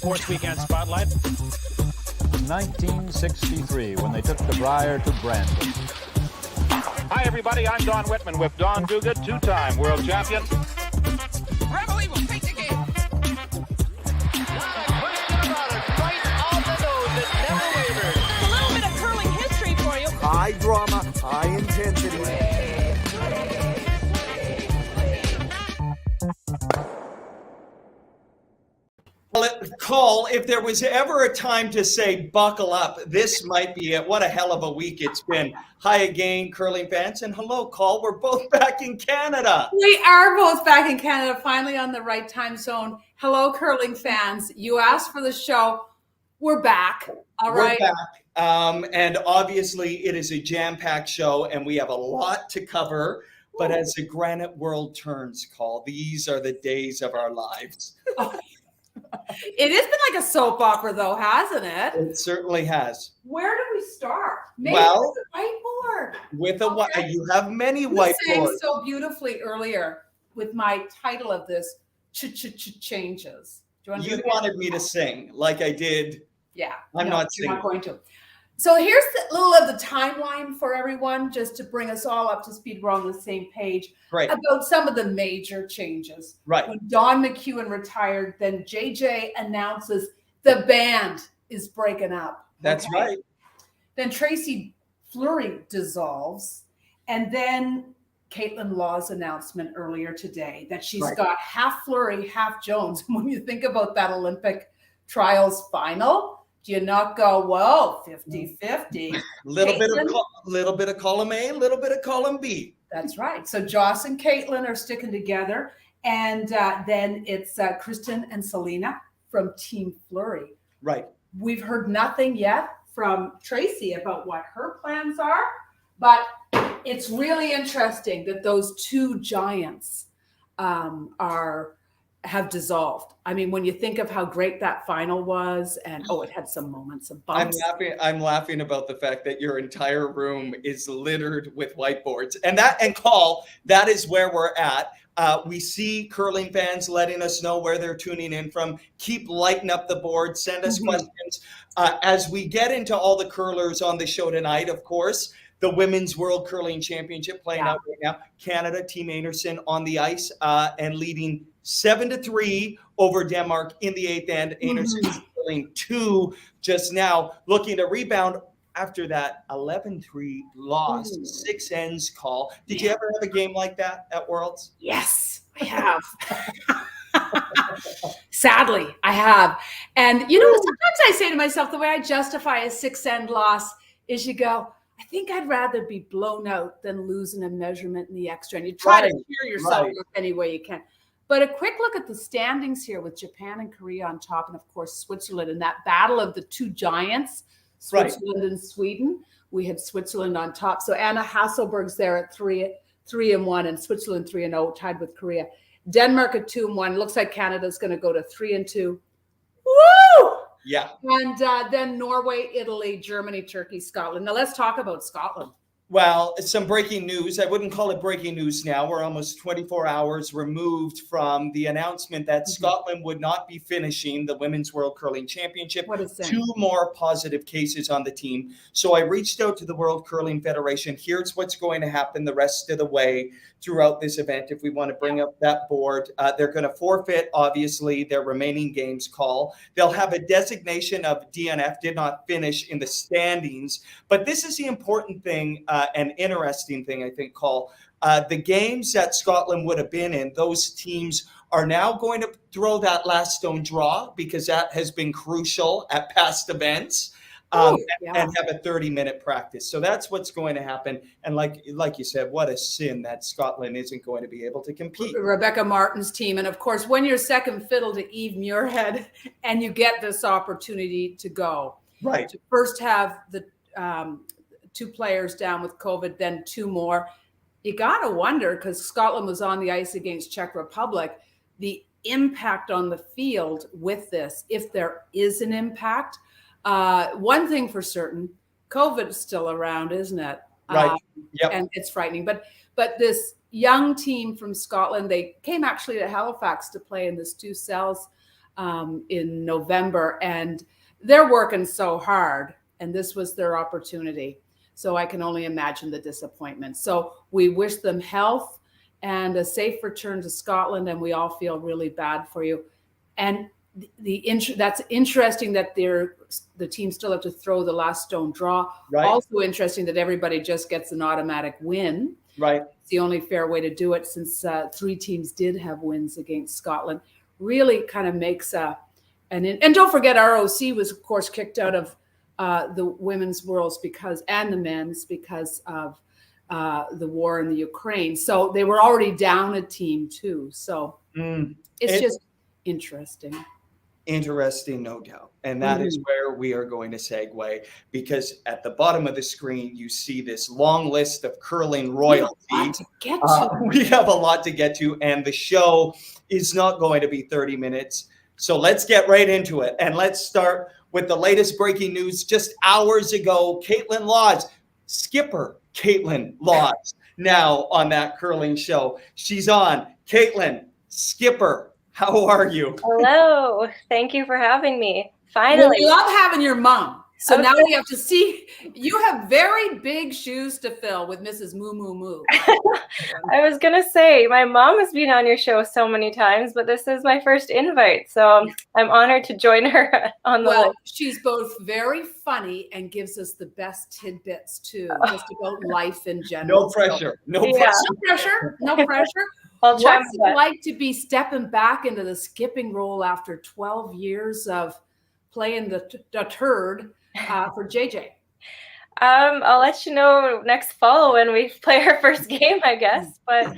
Sports Weekend Spotlight. 1963, when they took the Briar to Brandon. Hi, everybody. I'm Don Whitman with Don Duguid, two-time world champion. Reveille will take the game. Not a question about it. Right on the nose. It never wavered. A little bit of curling history for you. High drama, high intensity. Call, if there was ever a time to say buckle up, this might be it. What a hell of a week it's been. Hi again, curling fans, and hello, Call. We're both back in Canada. We are both back in Canada, finally on the right time zone. Hello, curling fans. You asked for the show. We're back. All right. We're back. And obviously, it is a jam-packed show, and we have a lot to cover. But as the granite world turns, Call, these are the days of our lives. It has been like a soap opera, though, hasn't it? It certainly has. Where do we start? Maybe Well, with a whiteboard. With a Okay. you have many You sang whiteboards. so beautifully earlier with my title of this, Changes. Do you want to do You it? wanted me to sing like I did. Yeah. I'm not you're not singing. going to. So here's a little of the timeline for everyone, just to bring us all up to speed. We're on the same page Great. about some of the major changes. Right. When Don McEwen retired, then JJ announces the band is breaking up. That's Okay? right. Then Tracy Fleury dissolves. And then Kaitlyn Lawes' announcement earlier today that she's Right. got half Fleury, half Jones. When you think about that Olympic trials final, do you not go, whoa, 50-50? Little Kaitlyn? bit of column A, little bit of column B. That's right. So Joss and Kaitlyn are sticking together. And then it's Kristen and Selena from Team Fleury. Right. We've heard nothing yet from Tracy about what her plans are, but it's really interesting that those two giants have dissolved. I mean, when you think of how great that final was, and it had some moments of bumps. I'm laughing about the fact that your entire room is littered with whiteboards. And Call, that is where we're at. We see curling fans letting us know where they're tuning in from. Keep lighting up the board. Send us questions. As we get into all the curlers on the show tonight, of course, the Women's World Curling Championship playing out right now. Canada, Team Anderson on the ice and leading 7-3 over Denmark in the eighth end. Anderson curling 2 just now, looking to rebound after that 11-3 loss, 6 ends, Call. Did you ever have a game like that at Worlds? Yes, I have. Sadly, I have. And, sometimes I say to myself, the way I justify a 6-end loss is you go, I think I'd rather be blown out than losing a measurement in the extra. And you try to cheer yourself up any way you can. But a quick look at the standings here with Japan and Korea on top, and of course, Switzerland in that battle of the two giants, Switzerland and Sweden. We had Switzerland on top. So Anna Hasselberg's there at 3-1, and Switzerland 3-0, tied with Korea. Denmark at 2-1. Looks like Canada's going to go to 3-2. Woo! Yeah. And then Norway, Italy, Germany, Turkey, Scotland. Now let's talk about Scotland. Well, some breaking news. I wouldn't call it breaking news now. We're almost 24 hours removed from the announcement that Scotland would not be finishing the Women's World Curling Championship. What is that? 2 more positive cases on the team. So I reached out to the World Curling Federation. Here's what's going to happen the rest of the way throughout this event. If we want to bring up that board, they're going to forfeit, obviously, their remaining games, Call. They'll have a designation of DNF, did not finish in the standings. But this is the important thing, an interesting thing, I think, Call. The games that Scotland would have been in, those teams are now going to throw that last stone draw because that has been crucial at past events. And have a 30-minute practice. So that's what's going to happen. And like you said, what a sin that Scotland isn't going to be able to compete. Rebecca Martin's team. And of course, when you're second fiddle to Eve Muirhead and you get this opportunity to go. Right. To first have the 2 players down with COVID, then 2 more. You got to wonder, because Scotland was on the ice against Czech Republic, the impact on the field with this, if there is an impact. One thing for certain, COVID is still around, isn't it? Right. Yep. And it's frightening. But this young team from Scotland, they came actually to Halifax to play in this 2 cells in November, and they're working so hard, and this was their opportunity. So I can only imagine the disappointment. So we wish them health and a safe return to Scotland, and we all feel really bad for you. And that's interesting that the team still have to throw the last stone draw. Right. Also interesting that everybody just gets an automatic win. Right. It's the only fair way to do it, since 3 teams did have wins against Scotland. Really kind of makes and don't forget, ROC was of course kicked out of the women's worlds and the men's because of the war in the Ukraine. So they were already down a team too. So it's just interesting. Interesting, no doubt. And that is where we are going to segue, because at the bottom of the screen, you see this long list of curling royalty. We have a lot to get to, and the show is not going to be 30 minutes. So let's get right into it. And let's start with the latest breaking news just hours ago. Kaitlyn Lawes, skipper Kaitlyn Lawes, now on that curling show. She's on. Kaitlyn, skipper, how are you? Hello. Thank you for having me. Finally. Well, we love having your mom. So now we have to see, you have very big shoes to fill with Mrs. Moo Moo Moo. I was going to say, my mom has been on your show so many times, but this is my first invite. So I'm honored to join her on the list. She's both very funny and gives us the best tidbits too, just about life in general. No pressure. No pressure. No pressure. I'll try. What's it like to be stepping back into the skipping role after 12 years of playing the turd for JJ? I'll let you know next fall when we play our first game, I guess. But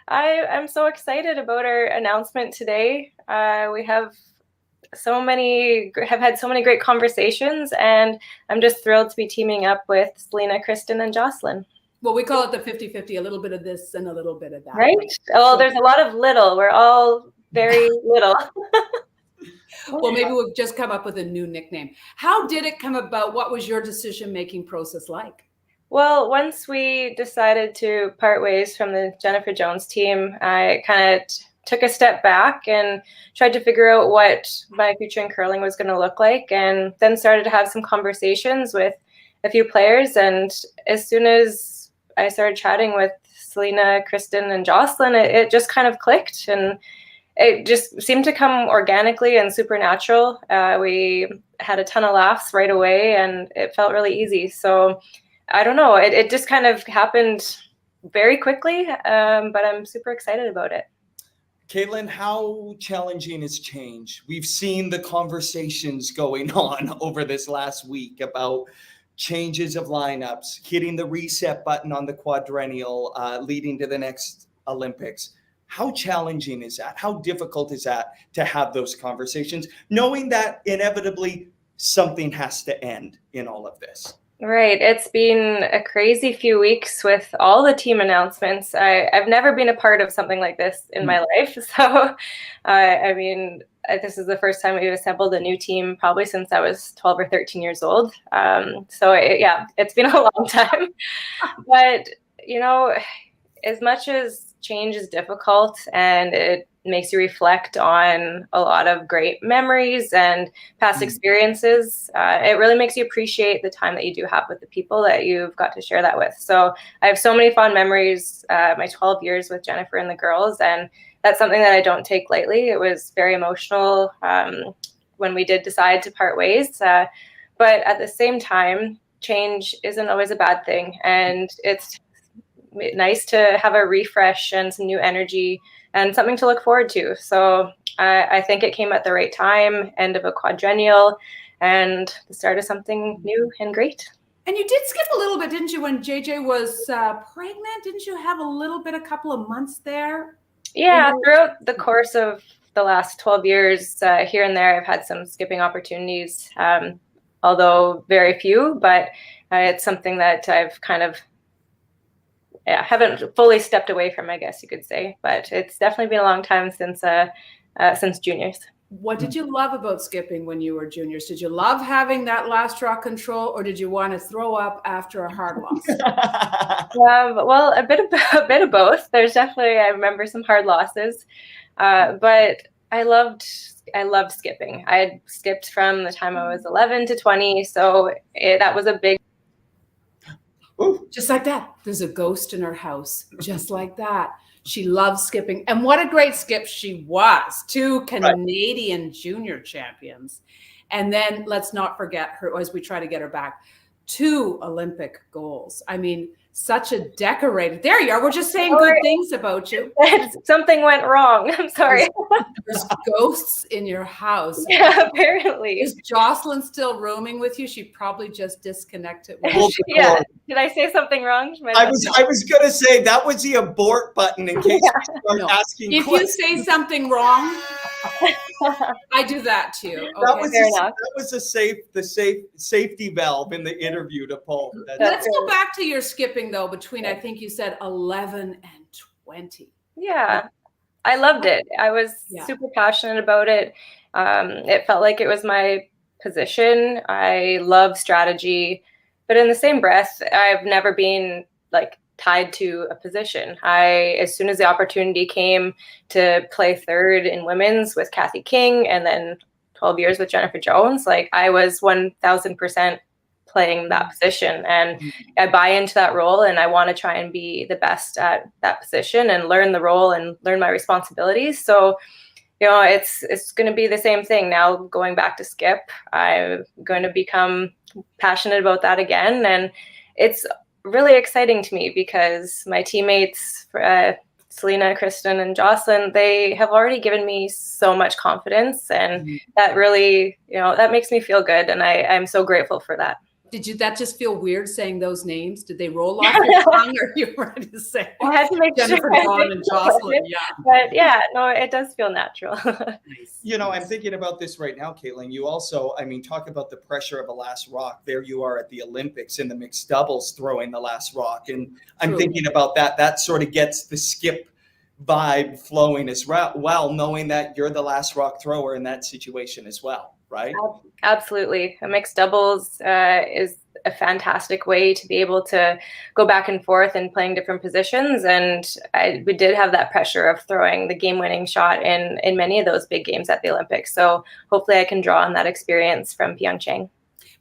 I'm so excited about our announcement today. We have had so many great conversations, and I'm just thrilled to be teaming up with Selena, Kristen, and Jocelyn. Well, we call it the 50-50, a little bit of this and a little bit of that. Right? Oh, there's a lot of little. We're all very little. Well, maybe we've just come up with a new nickname. How did it come about? What was your decision-making process like? Well, once we decided to part ways from the Jennifer Jones team, I kind of took a step back and tried to figure out what my future in curling was going to look like, and then started to have some conversations with a few players. And as soon as I started chatting with Selena, Kristen, and Jocelyn, it just kind of clicked, and it just seemed to come organically and supernatural. We had a ton of laughs right away, and it felt really easy. So I don't know, it just kind of happened very quickly, but I'm super excited about it. Kaitlyn, how challenging is change? We've seen the conversations going on over this last week about changes of lineups, hitting the reset button on the quadrennial, leading to the next Olympics. How challenging is that? How difficult is that to have those conversations, knowing that inevitably something has to end in all of this? Right. It's been a crazy few weeks with all the team announcements. I've never been a part of something like this in my life. So, I mean, this is the first time we've assembled a new team probably since I was 12 or 13 years old. It's been a long time. But, you know, as much as change is difficult and it makes you reflect on a lot of great memories and past experiences, it really makes you appreciate the time that you do have with the people that you've got to share that with. So I have so many fond memories, my 12 years with Jennifer and the girls, and that's something that I don't take lightly. It was very emotional when we did decide to part ways. But at the same time, change isn't always a bad thing. And it's nice to have a refresh and some new energy and something to look forward to. So I think it came at the right time, end of a quadrennial and the start of something new and great. And you did skip a little bit, didn't you, when JJ was pregnant? Didn't you have a couple of months there? Yeah, throughout the course of the last 12 years, here and there, I've had some skipping opportunities, although very few, but it's something that I've kind of haven't fully stepped away from, I guess you could say. But it's definitely been a long time since juniors. What did you love about skipping when you were juniors? Did you love having that last draw control, or did you want to throw up after a hard loss? Well, a bit of both. There's definitely, I remember some hard losses, but I loved skipping. I had skipped from the time I was 11 to 20, so that was a big. Ooh. Just like that. There's a ghost in her house. Just like that. She loves skipping. And what a great skip she was. 2 Canadian junior champions. And then let's not forget her, as we try to get her back, 2 Olympic goals. I mean, such a decorated. There you are. We're just saying good things about you. Something went wrong. I'm sorry. There's ghosts in your house. Yeah, apparently. Is Jocelyn still roaming with you? She probably just disconnected. Yeah. Did I say something wrong? I was going to say that was the abort button in case you start asking if questions. you say something wrong, I do that too. Okay? That was the safety valve in the interview to pull. Let's go back to your skipping though, between I think you said 11 and 20. Yeah, I loved it. I was super passionate about it. It felt like it was my position. I love strategy, but in the same breath, I've never been like tied to a position. As soon as the opportunity came to play third in women's with Kathy King and then 12 years with Jennifer Jones, like I was 1000% playing that position, and I buy into that role, and I want to try and be the best at that position and learn the role and learn my responsibilities. So, you know, it's going to be the same thing now going back to skip. I'm going to become passionate about that again, and it's really exciting to me because my teammates, Selena, Kristen, and Jocelyn, they have already given me so much confidence, and that really, you know, that makes me feel good, and I'm so grateful for that. Did that just feel weird saying those names? Did they roll off your tongue, or you ready to say? I had to make Jennifer, sure. Dawn, and Jocelyn. Yeah, but yeah, no, it does feel natural. You know, I'm thinking about this right now, Kaitlyn. You also, I mean, talk about the pressure of a last rock. There you are at the Olympics in the mixed doubles throwing the last rock, and I'm thinking about that. That sort of gets the skip vibe flowing as well, knowing that you're the last rock thrower in that situation as well, right? Absolutely. A mixed doubles is a fantastic way to be able to go back and forth and playing different positions. And we did have that pressure of throwing the game-winning shot in many of those big games at the Olympics. So hopefully I can draw on that experience from Pyeongchang.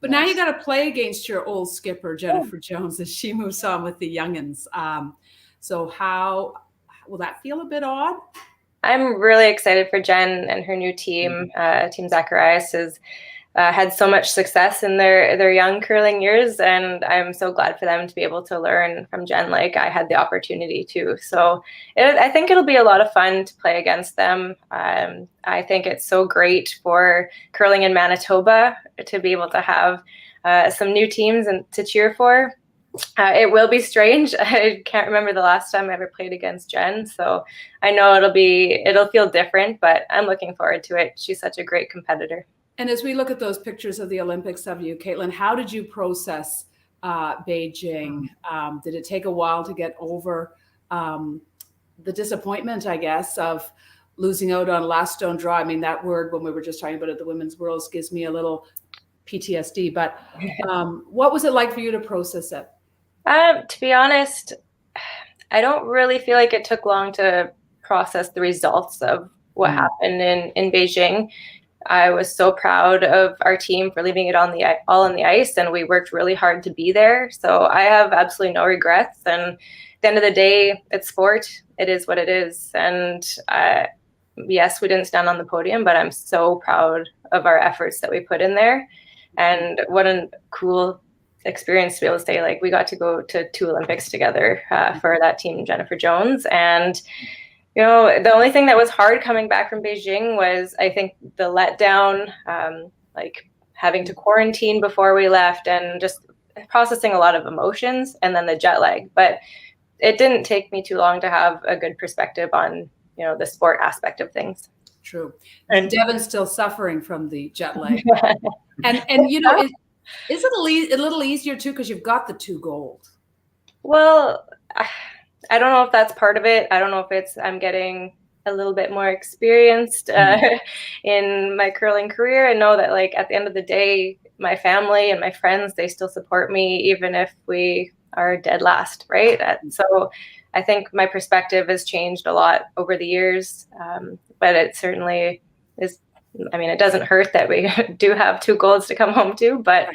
But now you got to play against your old skipper, Jennifer Jones, as she moves on with the youngins. So how will that feel? A bit odd? I'm really excited for Jen and her new team. Team Zacharias has had so much success in their young curling years, and I'm so glad for them to be able to learn from Jen like I had the opportunity to. So I think it'll be a lot of fun to play against them. I think it's so great for curling in Manitoba to be able to have some new teams and to cheer for. It will be strange. I can't remember the last time I ever played against Jen, so I know it'll feel different, but I'm looking forward to it. She's such a great competitor. And as we look at those pictures of the Olympics of you, Kaitlyn, how did you process Beijing? Did it take a while to get over the disappointment, I guess, of losing out on last stone draw? I mean, that word, when we were just talking about it, the Women's Worlds, gives me a little PTSD. But what was it like for you to process it? To be honest, I don't really feel like it took long to process the results of what happened in Beijing. I was so proud of our team for leaving it all on the ice, and we worked really hard to be there. So I have absolutely no regrets. And at the end of the day, it's sport. It is what it is. And yes, we didn't stand on the podium, but I'm so proud of our efforts that we put in there. And what a cool experience to be able to say, like, we got to go to 2 Olympics together for that team, Jennifer Jones. And you know, the only thing that was hard coming back from Beijing was, I think, the letdown, like having to quarantine before we left and just processing a lot of emotions, and then the jet lag. But it didn't take me too long to have a good perspective on, you know, the sport aspect of things. True. And Devin's still suffering from the jet lag. and you know, is it a little easier too because you've got the 2 gold? Well, I don't know if that's part of it. I don't know if I'm getting a little bit more experienced in my curling career. I know that, like, at the end of the day, my family and my friends, they still support me, even if we are dead last, right? So I think my perspective has changed a lot over the years, but it certainly is. I mean, it doesn't hurt that we do have 2 golds to come home to, but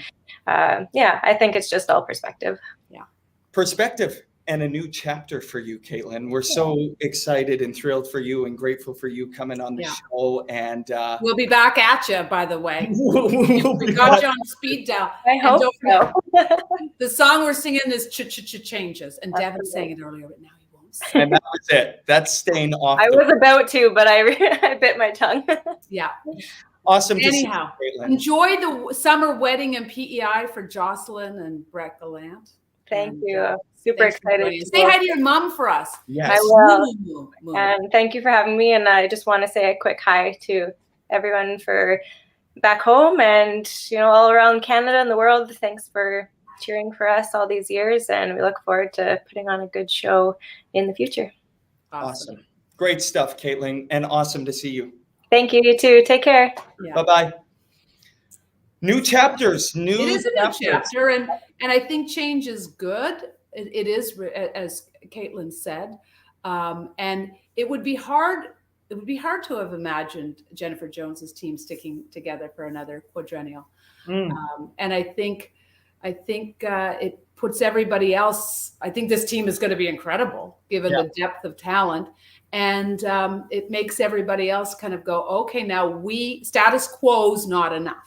I think it's just all perspective. Yeah. Perspective and a new chapter for you, Kaitlyn. We're so excited and thrilled for you and grateful for you coming on the show. And we'll be back at you, by the way. We got you on speed dial. I hope so. The song we're singing is Changes, and Devin sang it earlier, but now he won't sing. And that was it. That's staying off. I was about to, but I bit my tongue. Yeah. Awesome. Anyhow, enjoy the summer wedding and PEI for Jocelyn and Brett Gallant. Thank you. Super excited. Say hi to your mom for us. Yes. I will. And thank you for having me. And I just want to say a quick hi to everyone for back home and, all around Canada and the world. Thanks for cheering for us all these years. And we look forward to putting on a good show in the future. Awesome. Great stuff, Kaitlyn. And awesome to see you. Thank you. You too. Take care. Yeah. Bye-bye. New chapters. It is a new chapter, and I think change is good. It is, as Kaitlyn said, and it would be hard. It would be hard to have imagined Jennifer Jones's team sticking together for another quadrennial. And I think it puts everybody else. I think this team is going to be incredible given the depth of talent, and it makes everybody else kind of go, okay, now status quo's not enough.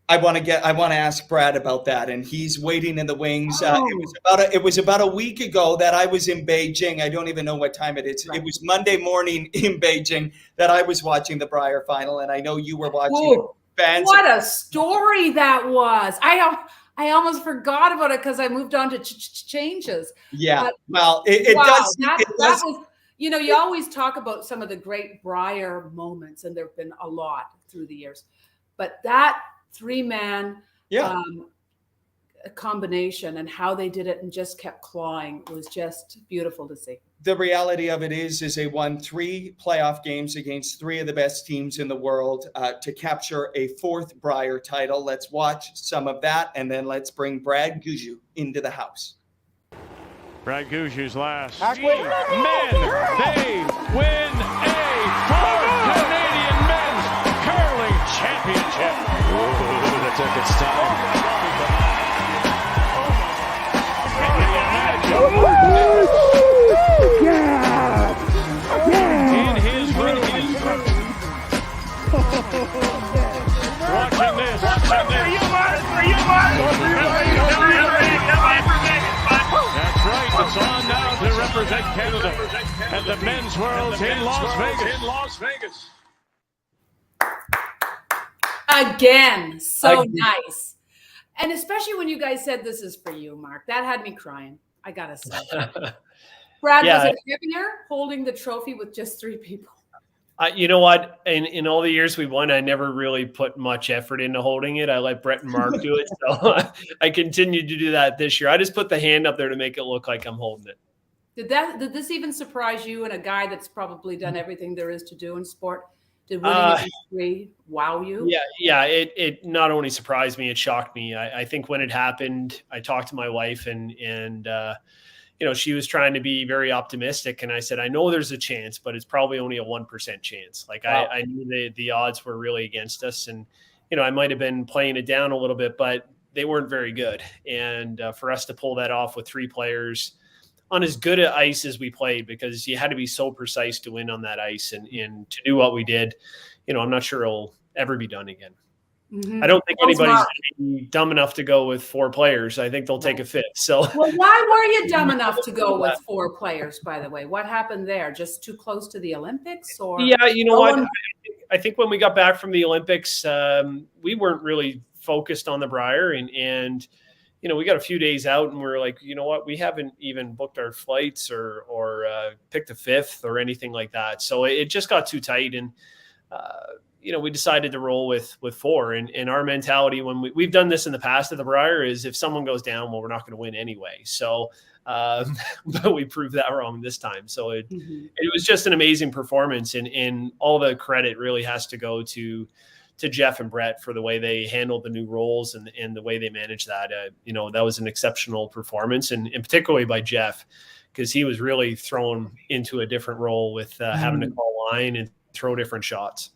I want to ask Brad about that, and he's waiting in the wings. It was about a week ago that I was in Beijing. I don't even know what time it is. Right. It was Monday morning in Beijing that I was watching the Brier final, and I know you were watching. Fans. What a story that was! I almost forgot about it because I moved on to changes. Yeah, but, well, it does. That was, you always talk about some of the great Brier moments, and there've been a lot through the years, but that 3-man combination and how they did it and just kept clawing was just beautiful to see. The reality of it is they won 3 playoff games against 3 of the best teams in the world to capture a 4th Brier title. Let's watch some of that, and then let's bring Brad Gushue into the house. Brad Gushue's last. Men, they win a 4th Canadian men's curling championship. That took its time. In his room. Watching this. That's right. It's on now to represent Canada at the Men's Worlds in Las Vegas. Again, so nice. And especially when you guys said this is for you, Mark. That had me crying, I gotta say. Brad, was it heavier holding the trophy with just 3 people? You know what? In all the years we won, I never really put much effort into holding it. I let Brett and Mark do it. So I continued to do that this year. I just put the hand up there to make it look like I'm holding it. Did this even surprise you, and a guy that's probably done everything there is to do in sport? Did winning 3 wow you? Yeah. It not only surprised me, it shocked me. I think when it happened, I talked to my wife and she was trying to be very optimistic. And I said, I know there's a chance, but it's probably only a 1% chance. Like I knew the odds were really against us. And, I might've been playing it down a little bit, but they weren't very good. And for us to pull that off with 3 players on as good an ice as we played, because you had to be so precise to win on that ice and to do what we did, I'm not sure it'll ever be done again. Mm-hmm. I don't think anybody's dumb enough to go with 4 players. I think they'll take a 5th. So, well, why were you dumb enough to go with 4 players, by the way? What happened there? Just too close to the Olympics? Or what? I think when we got back from the Olympics, we weren't really focused on the Brier and we got a few days out and we're like, you know what, we haven't even booked our flights or picked a 5th or anything like that. So it just got too tight. And, we decided to roll with 4 and our mentality when we've done this in the past at the Brier is if someone goes down, well, we're not going to win anyway. So, but we proved that wrong this time. So it was just an amazing performance and all the credit really has to go to to Jeff and Brett for the way they handled the new roles and the way they managed that. That was an exceptional performance, and particularly by Jeff, because he was really thrown into a different role with having to call line and throw different shots.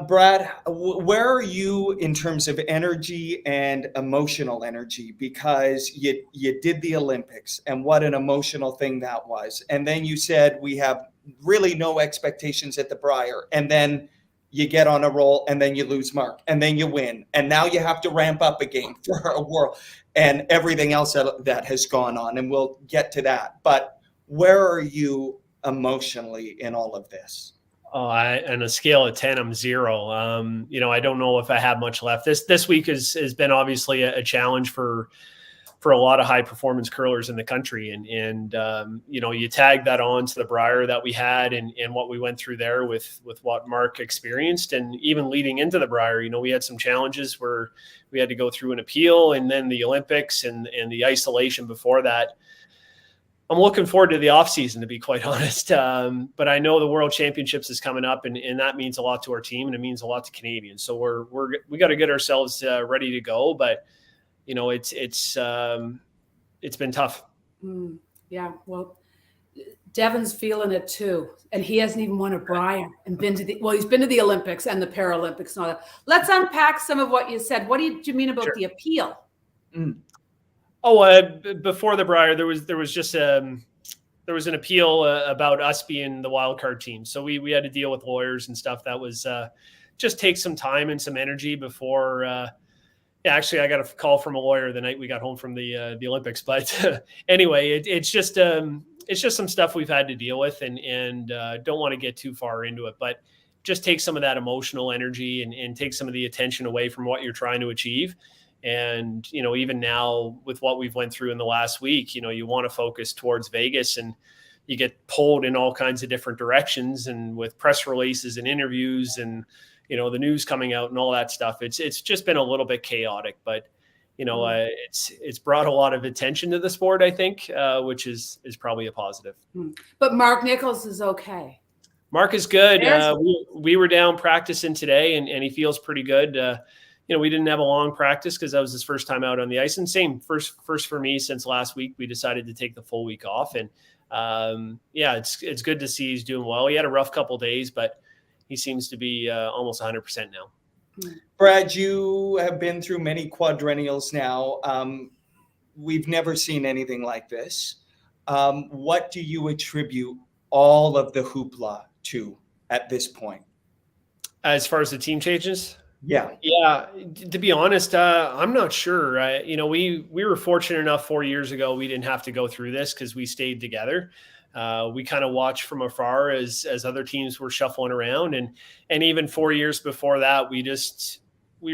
Brad, where are you in terms of energy and emotional energy? Because you did the Olympics, and what an emotional thing that was. And then you said we have really no expectations at the Briar, and then you get on a roll, and then you lose Mark, and then you win, and now you have to ramp up again for a world and everything else that has gone on, and we'll get to that. But where are you emotionally in all of this? Oh, on a scale of 10, I'm 0. I don't know if I have much left. This week has been obviously a challenge for a lot of high performance curlers in the country. And you tag that on to the Briar that we had and what we went through there with what Mark experienced. And even leading into the Briar, we had some challenges where we had to go through an appeal, and then the Olympics and the isolation before that. I'm looking forward to the off season, to be quite honest. But I know the World Championships is coming up, and that means a lot to our team, and it means a lot to Canadians. So we got to get ourselves ready to go. But it's been tough. Yeah, well, Devin's feeling it too, and he hasn't even won a Briar and he's been to the Olympics and the Paralympics and all that. Let's unpack some of what you said. What do you mean about the appeal? Before the Briar, there was just there was an appeal about us being the wild card team. So we had to deal with lawyers and stuff. That was just take some time and some energy before. Actually, I got a call from a lawyer the night we got home from the Olympics. But anyway, it's just some stuff we've had to deal with, and don't want to get too far into it. But just take some of that emotional energy and take some of the attention away from what you're trying to achieve. And, even now with what we've went through in the last week, you want to focus towards Vegas, and you get pulled in all kinds of different directions, and with press releases and interviews and, the news coming out and all that stuff. It's just been a little bit chaotic, but, it's brought a lot of attention to the sport, I think, which is probably a positive. But Mark Nichols is okay. Mark is good. We were down practicing today, and he feels pretty good. We didn't have a long practice because that was his first time out on the ice, and same first for me since last week. We decided to take the full week off, and it's good to see he's doing well. He had a rough couple days, but he seems to be almost 100% now. Brad, you have been through many quadrennials now. We've never seen anything like this. What do you attribute all of the hoopla to at this point? As far as the team changes? Yeah. To be honest, I'm not sure. We were fortunate enough 4 years ago. We didn't have to go through this because we stayed together. We kind of watched from afar as other teams were shuffling around, and even 4 years before that, we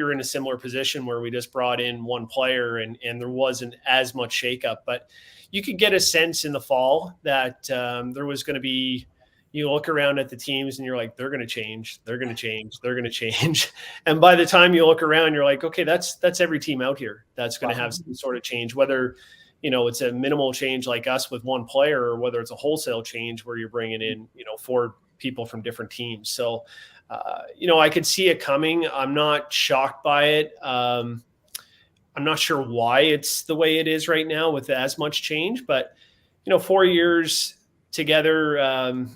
were in a similar position where we just brought in one player, and there wasn't as much shakeup. But you could get a sense in the fall that there was going to be. You look around at the teams and you're like, they're going to change. They're going to change. They're going to change. And by the time you look around, you're like, okay, that's every team out here that's going to have some sort of change, whether, it's a minimal change like us with one player, or whether it's a wholesale change where you're bringing in, 4 people from different teams. So, I could see it coming. I'm not shocked by it. I'm not sure why it's the way it is right now with as much change, but, 4 years together,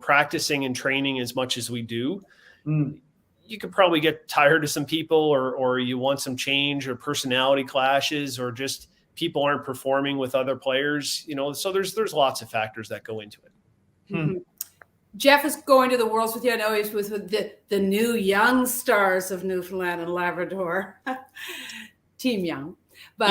practicing and training as much as we do, you could probably get tired of some people, or you want some change, or personality clashes, or just people aren't performing with other players, so there's lots of factors that go into it. Jeff is going to the Worlds with you. I know he's with the new young stars of Newfoundland and Labrador, Team Young. But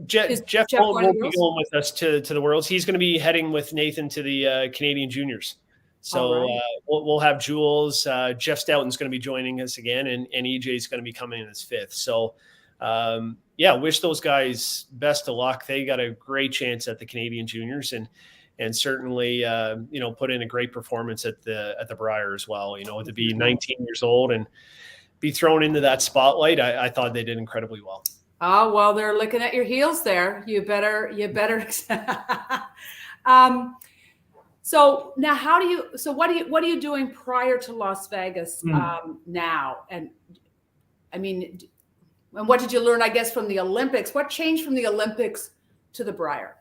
Jeff won't be going with us to the Worlds. He's going to be heading with Nathan to the Canadian Juniors. So we'll have Jules. Jeff Stoughton's going to be joining us again, and EJ's going to be coming in as 5th. So, wish those guys best of luck. They got a great chance at the Canadian Juniors, and certainly put in a great performance at the Briar as well. To be 19 years old and be thrown into that spotlight, I thought they did incredibly well. Oh, well, they're looking So now what are you doing prior to Las Vegas now? And I mean, and what did you learn, I guess, from the Olympics? What changed from the Olympics to the Briar?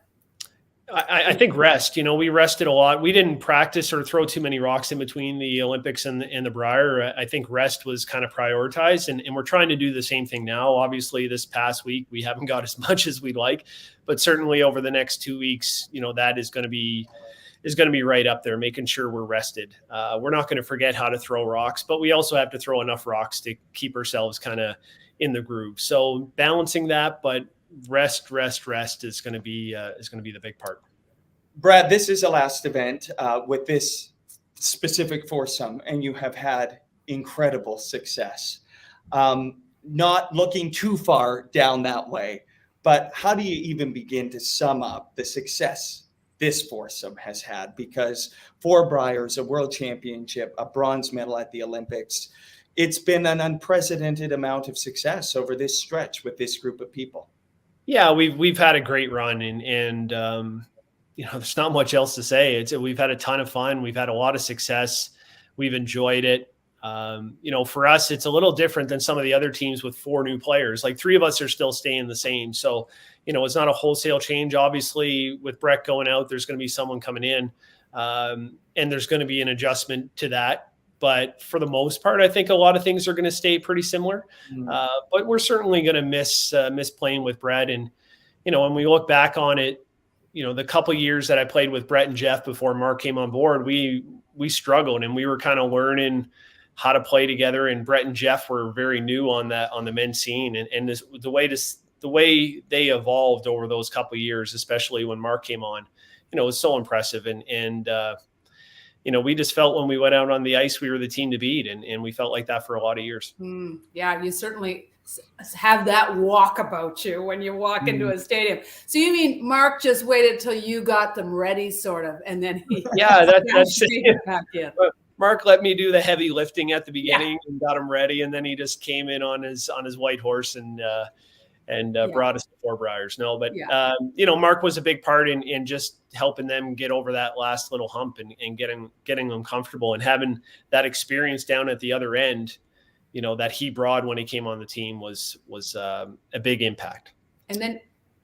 I think rest. We rested a lot. We didn't practice or throw too many rocks in between the Olympics and the Briar. I think rest was kind of prioritized, and we're trying to do the same thing now. Obviously, this past week we haven't got as much as we'd like, but certainly over the next 2 weeks, that is going to be right up there, making sure we're rested. We're not going to forget how to throw rocks, but we also have to throw enough rocks to keep ourselves kind of in the groove. So balancing that, but rest is going to be the big part. Brad, this is the last event with this specific foursome, and you have had incredible success. Not looking too far down that way, but how do you even begin to sum up the success this foursome has had? Because 4 Briars, a world championship, a bronze medal at the Olympics, it's been an unprecedented amount of success over this stretch with this group of people. Yeah, we've had a great run, and there's not much else to say. We've had a ton of fun. We've had a lot of success. We've enjoyed it. For us, it's a little different than some of the other teams with 4 new players. Like 3 of us are still staying the same. So, it's not a wholesale change. Obviously, with Brett going out, there's going to be someone coming in, and there's going to be an adjustment to that. But for the most part, I think a lot of things are going to stay pretty similar. But we're certainly going to miss playing with Brett. And, when we look back on it, the couple of years that I played with Brett and Jeff before Mark came on board, we struggled, and we were kind of learning how to play together. And Brett and Jeff were very new on the men's scene, and the way they evolved over those couple of years, especially when Mark came on, was so impressive. And we just felt when we went out on the ice, we were the team to beat, and we felt like that for a lot of years. Yeah, you certainly have that walk about you when you walk into a stadium. So you mean Mark just waited till you got them ready, sort of, and then he that's it. Back in. Mark let me do the heavy lifting at the beginning and got him ready, and then he just came in on his white horse and brought us to 4 Briars. No, but Mark was a big part in just helping them get over that last little hump and getting them comfortable, and having that experience down at the other end, that he brought when he came on the team was a big impact. And then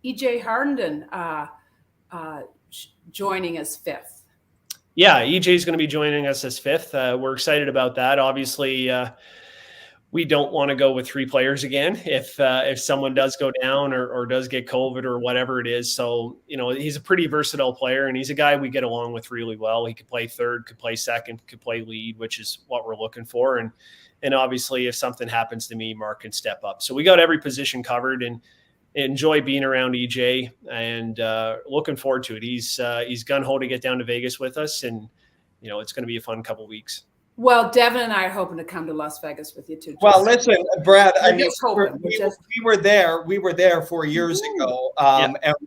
EJ Harnden joining as 5th. Yeah, EJ is going to be joining us as 5th. We're excited about that. Obviously, we don't want to go with 3 players again if someone does go down or does get COVID or whatever it is. So, he's a pretty versatile player, and he's a guy we get along with really well. He could play third, could play second, could play lead, which is what we're looking for. And obviously, if something happens to me, Mark can step up. So we got every position covered, and enjoy being around EJ, and looking forward to it. He's gung-ho to get down to Vegas with us, and it's going to be a fun couple weeks. Well, Devin and I are hoping to come to Las Vegas with you too. Well, listen, Brad, we were there 4 years ago,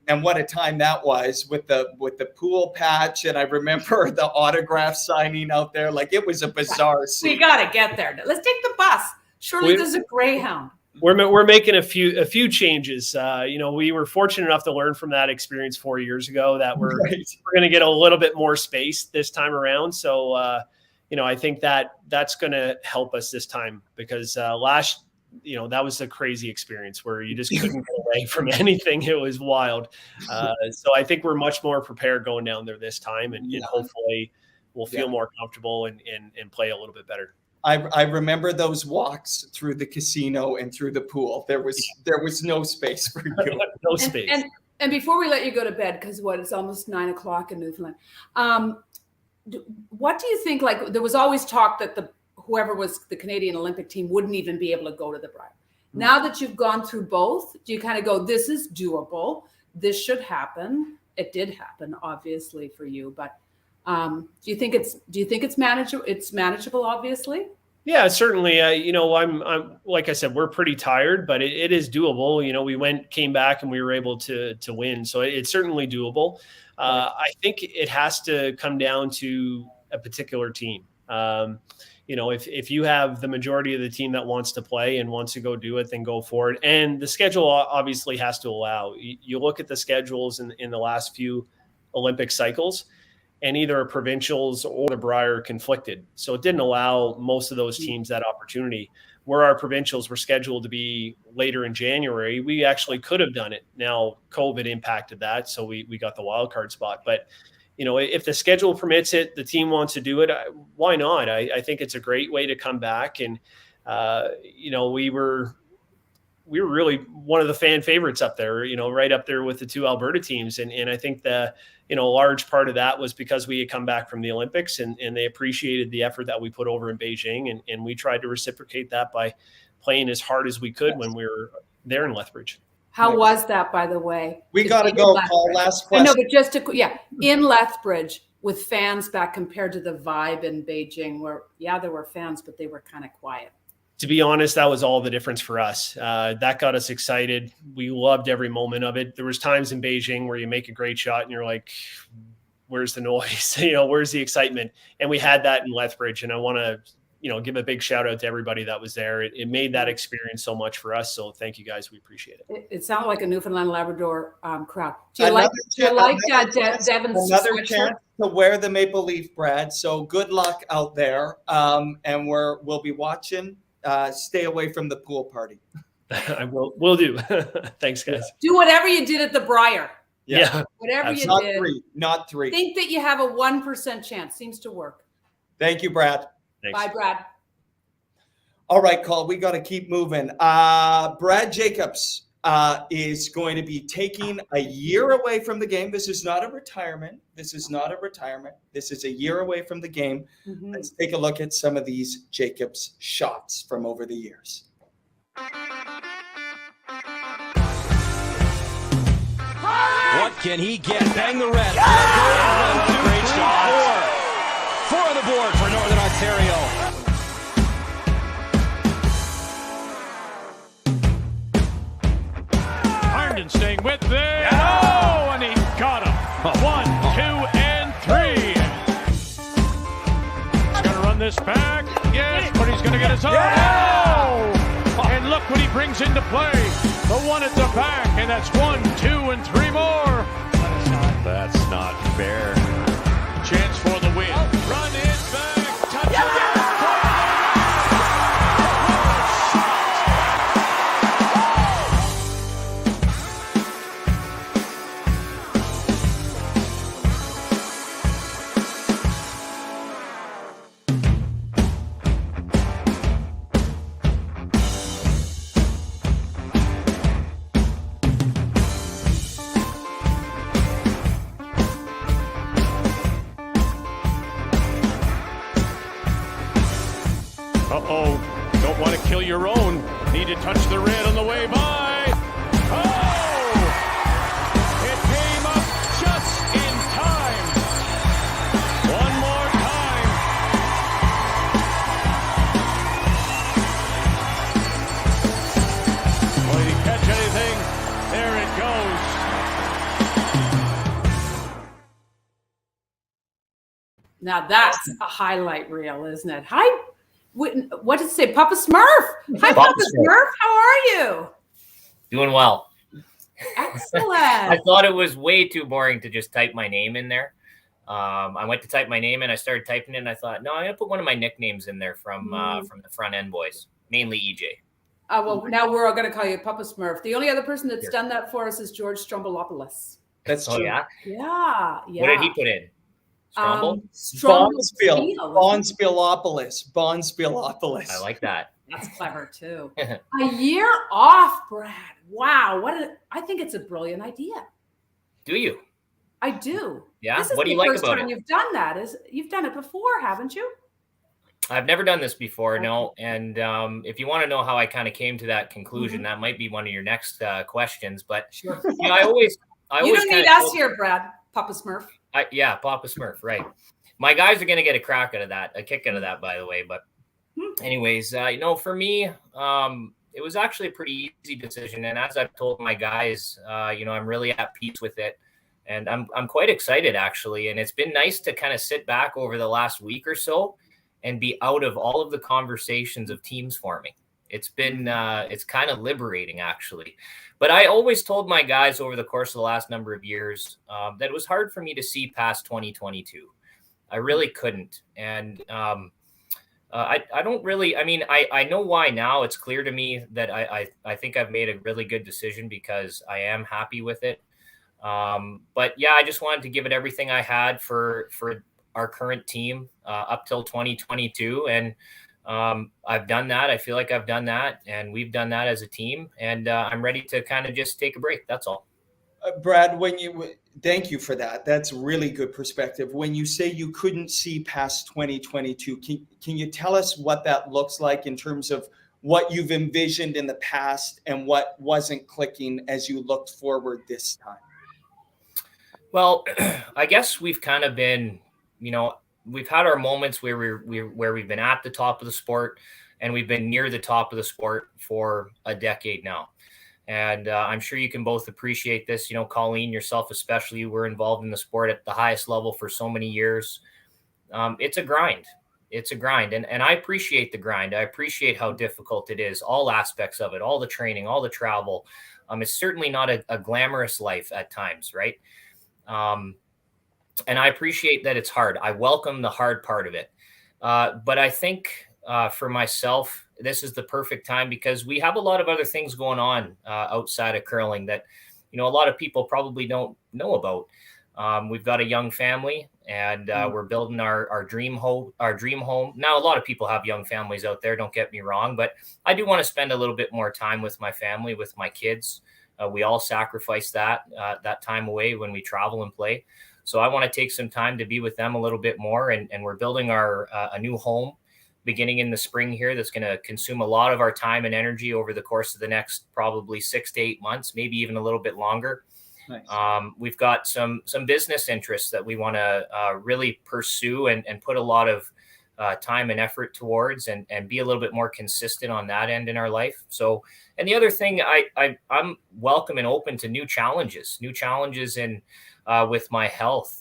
and what a time that was with the pool patch. And I remember the autograph signing out there. Like, it was a bizarre scene. We got to get there. Let's take the bus. Surely there's a Greyhound. We're making a few changes. We were fortunate enough to learn from that experience 4 years ago that we're going to get a little bit more space this time around. So, I think that's going to help us this time, because that was a crazy experience where you just couldn't get away from anything. It was wild. So I think we're much more prepared going down there this time, and hopefully we'll feel more comfortable and play a little bit better. I remember those walks through the casino and through the pool. There was no space for you. No space. And before we let you go to bed, because it's almost 9:00 in Newfoundland. What do you think? Like, there was always talk that whoever was the Canadian Olympic team wouldn't even be able to go to the Briar. Now that you've gone through both, do you kind of go, this is doable, this should happen? It did happen, obviously, for you, but do you think it's manageable? It's manageable, obviously. Yeah, certainly. I'm like I said, we're pretty tired, but it is doable. We came back and we were able to win, so it's certainly doable. I think it has to come down to a particular team. If you have the majority of the team that wants to play and wants to go do it, then go for it. And the schedule obviously has to allow. You look at the schedules in the last few Olympic cycles, and either provincials or the Brier conflicted. So it didn't allow most of those teams that opportunity. Where our provincials were scheduled to be later in January, we actually could have done it. Now, COVID impacted that, so we got the wild card spot. But, if the schedule permits it, the team wants to do it, why not? I think it's a great way to come back. And, we were really one of the fan favorites up there, right up there with the two Alberta teams. And I think a large part of that was because we had come back from the Olympics and they appreciated the effort that we put over in Beijing. And we tried to reciprocate that by playing as hard as we could when we were there in Lethbridge. How was that, by the way? We got to go, Paul. Last question. No, but just in Lethbridge with fans back compared to the vibe in Beijing where, there were fans, but they were kind of quiet. To be honest, that was all the difference for us. That got us excited. We loved every moment of it. There was times in Beijing where you make a great shot and you're like, where's the noise? Where's the excitement? And we had that in Lethbridge. And I want to, give a big shout out to everybody that was there. It made that experience so much for us. So thank you guys. We appreciate it. It sounded like a Newfoundland Labrador crowd. Do you like Devin's another chance to wear the maple leaf, Brad? So good luck out there. And we'll be watching. Stay away from the pool party. I will do. Thanks, guys. Do whatever you did at the Brier. Yeah. Whatever you not did. Not three. Think that you have a 1% chance. Seems to work. Thank you, Brad. Thanks. Bye, Brad. All right, Cole, we got to keep moving. Brad Jacobs is going to be taking a year away from the game. This is not a retirement. This is a year away from the game. Mm-hmm. Let's take a look at some of these Jacobs shots from over the years. What can he get? Bang the red. Great shot. Four on the board for Northern Ontario. Harnden staying with it. Oh, and he got him. 1, 2, and 3. He's going to run this back. Yes, but he's going to get his own. Oh! And look what he brings into play. The one at the back, and that's 1, 2, and 3 more. That's not fair. Chance for the win. Run is back. Touchdown. Don't want to kill your own. Need to touch the red on the way by. Oh! It came up just in time. One more time. Will he catch anything? There it goes. Now that's a highlight reel, isn't it? What did it say? Papa Smurf. Hi, Papa Smurf. How are you? Doing well. Excellent. I thought it was way too boring to just type my name in there. I went to type my name in. I started typing it, and I thought, no, I'm going to put one of my nicknames in there from the front end boys, mainly EJ. Well, now we're all going to call you Papa Smurf. The only other person that's done that for us is George Strombolopoulos. That's true. Oh, yeah? Yeah. What did he put in? Bonspielopoulos. I like that. That's clever too. A year off, Brad. Wow. I think it's a brilliant idea. Do you? I do. Yeah. This is what do you like about it? The first time you've done that. You've done it before, haven't you? I've never done this before, no. And if you want to know how I kind of came to that conclusion, that might be one of your next questions. But sure. I always you don't need us here, Brad. Papa Smurf. Papa Smurf, right. My guys are going to get a kick out of that, by the way. But anyways, for me, it was actually a pretty easy decision. And as I've told my guys, I'm really at peace with it. And I'm quite excited, actually. And it's been nice to kind of sit back over the last week or so and be out of all of the conversations of teams forming. It's been it's kind of liberating, actually. But I always told my guys over the course of the last number of years that it was hard for me to see past 2022. I really couldn't. And I don't really, I mean, I know why now. It's clear to me that I think I've made a really good decision because I am happy with it. But yeah, I just wanted to give it everything I had for our current team up till 2022. And I've done that. I feel like I've done that, and we've done that as a team. And I'm ready to kind of just take a break. That's all. Brad, thank you for that. That's really good perspective. When you say you couldn't see past 2022, can you tell us what that looks like in terms of what you've envisioned in the past and what wasn't clicking as you looked forward this time? Well, I guess we've kind of been, we've had our moments where we've been at the top of the sport, and we've been near the top of the sport for a decade now. And I'm sure you can both appreciate this. Colleen, yourself especially, you were involved in the sport at the highest level for so many years. It's a grind. It's a grind. And I appreciate the grind. I appreciate how difficult it is, all aspects of it, all the training, all the travel. It's certainly not a glamorous life at times, right? And I appreciate that it's hard. I welcome the hard part of it. But I think for myself, this is the perfect time because we have a lot of other things going on outside of curling that, a lot of people probably don't know about. We've got a young family, and we're building our dream home. Now, a lot of people have young families out there. Don't get me wrong, but I do want to spend a little bit more time with my family, with my kids. We all sacrifice that time away when we travel and play. So I want to take some time to be with them a little bit more, and we're building a new home beginning in the spring here that's going to consume a lot of our time and energy over the course of the next probably 6 to 8 months, maybe even a little bit longer. Nice. We've got some business interests that we want to really pursue and put a lot of time and effort towards and be a little bit more consistent on that end in our life. So, and the other thing, I'm welcome and open to new challenges in with my health,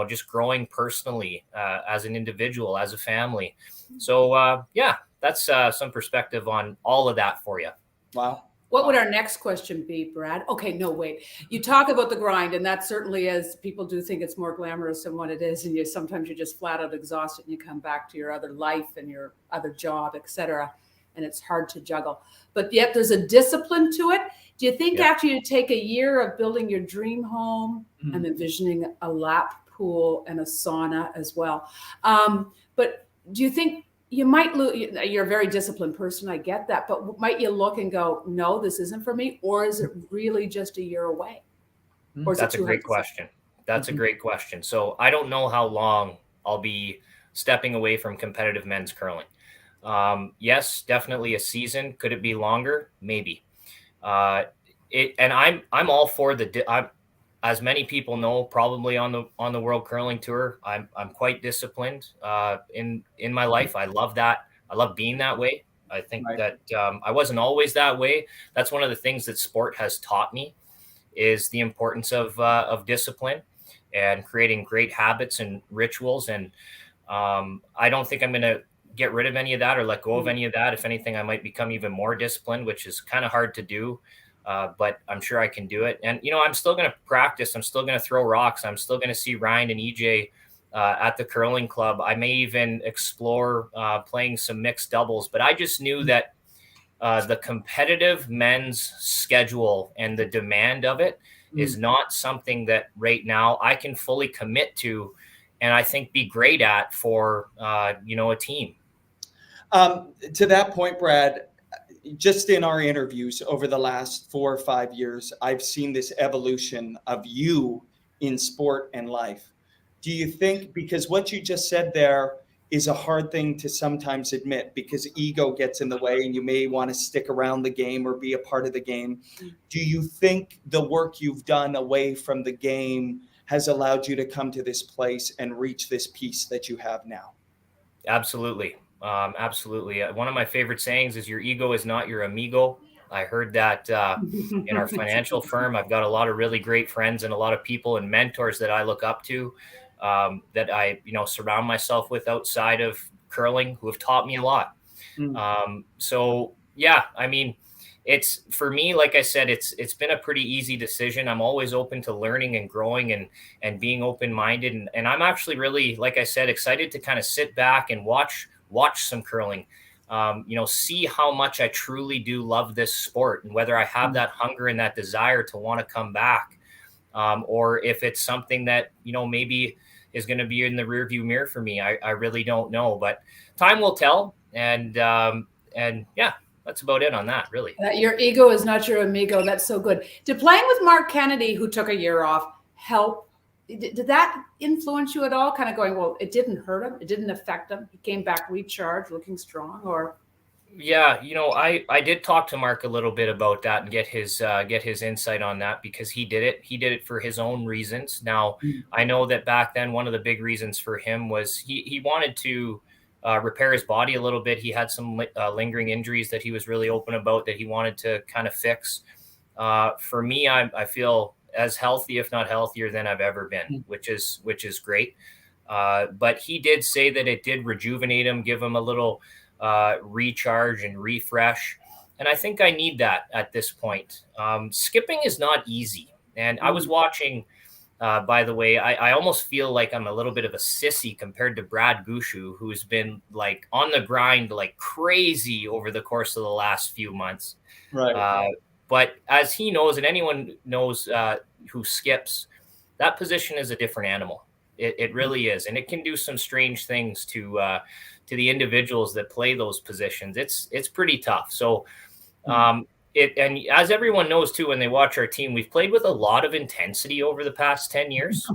just growing personally as an individual, as a family. So, yeah, that's some perspective on all of that for you. Wow. What would our next question be, Brad? Okay, no, wait. You talk about the grind, and that certainly is. People do think it's more glamorous than what it is, and sometimes you're just flat out exhausted, and you come back to your other life and your other job, etc., and it's hard to juggle. But yet there's a discipline to it. Do you think after you take a year of building your dream home and envisioning a lap pool and a sauna as well, but do you think you might lose? You're a very disciplined person, I get that, but might you look and go, no, this isn't for me? Or is it really just a year away? Or That's a great question. That's a great question. So I don't know how long I'll be stepping away from competitive men's curling. Yes, definitely a season. Could it be longer? Maybe. And I'm all for as many people know, probably on the World Curling Tour, I'm quite disciplined in my life. I love that. I love being that way. I think that I wasn't always that way. That's one of the things that sport has taught me is the importance of discipline and creating great habits and rituals. And I don't think I'm going to get rid of any of that or let go of any of that. If anything, I might become even more disciplined, which is kind of hard to do. But I'm sure I can do it. And, I'm still going to practice. I'm still going to throw rocks. I'm still going to see Ryan and EJ at the curling club. I may even explore playing some mixed doubles. But I just knew that the competitive men's schedule and the demand of it is not something that right now I can fully commit to and I think be great at for, a team. To that point, Brad, just in our interviews over the last 4 or 5 years, I've seen this evolution of you in sport and life. Do you think, because what you just said there is a hard thing to sometimes admit because ego gets in the way and you may want to stick around the game or be a part of the game. Do you think the work you've done away from the game has allowed you to come to this place and reach this peace that you have now? Absolutely. Absolutely. One of my favorite sayings is your ego is not your amigo. I heard that in our financial firm. I've got a lot of really great friends and a lot of people and mentors that I look up to, that I, surround myself with outside of curling who have taught me a lot. So Yeah, I mean, it's for me, like I said, it's been a pretty easy decision. I'm always open to learning and growing and being open-minded. And I'm actually really, like I said, excited to kind of sit back and watch some curling. See how much I truly do love this sport, and whether I have that hunger and that desire to want to come back, or if it's something that, maybe is going to be in the rearview mirror for me. I really don't know, but time will tell. And yeah, that's about it on that, really. Your ego is not your amigo. That's so good. Did playing with Mark Kennedy, who took a year off, help? Did that influence you at all? Kind of going, well, it didn't hurt him. It didn't affect him. He came back recharged, looking strong, or? Yeah, I did talk to Mark a little bit about that and get his insight on that, because he did it. He did it for his own reasons. Now, I know that back then, one of the big reasons for him was he wanted to repair his body a little bit. He had some lingering injuries that he was really open about that he wanted to kind of fix. For me, I feel as healthy, if not healthier, than I've ever been, which is great. But he did say that it did rejuvenate him, give him a little recharge and refresh. And I think I need that at this point. Skipping is not easy. And I was watching, by the way, I almost feel like I'm a little bit of a sissy compared to Brad Gushue, who's been like on the grind like crazy over the course of the last few months. Right. But as he knows, and anyone knows who skips, that position is a different animal. It really is. And it can do some strange things to the individuals that play those positions. It's pretty tough. So and as everyone knows too, when they watch our team, we've played with a lot of intensity over the past 10 years.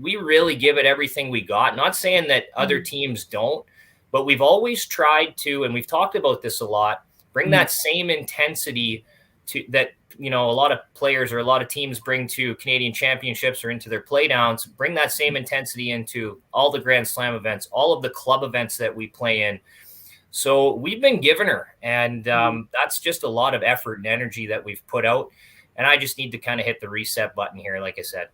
we really give it everything we got. Not saying that other teams don't, but we've always tried to, and we've talked about this a lot, bring that same intensity to that, a lot of players or a lot of teams bring to Canadian championships or into their playdowns, bring that same intensity into all the Grand Slam events, all of the club events that we play in. So we've been giving her, and that's just a lot of effort and energy that we've put out. And I just need to kind of hit the reset button here, like I said.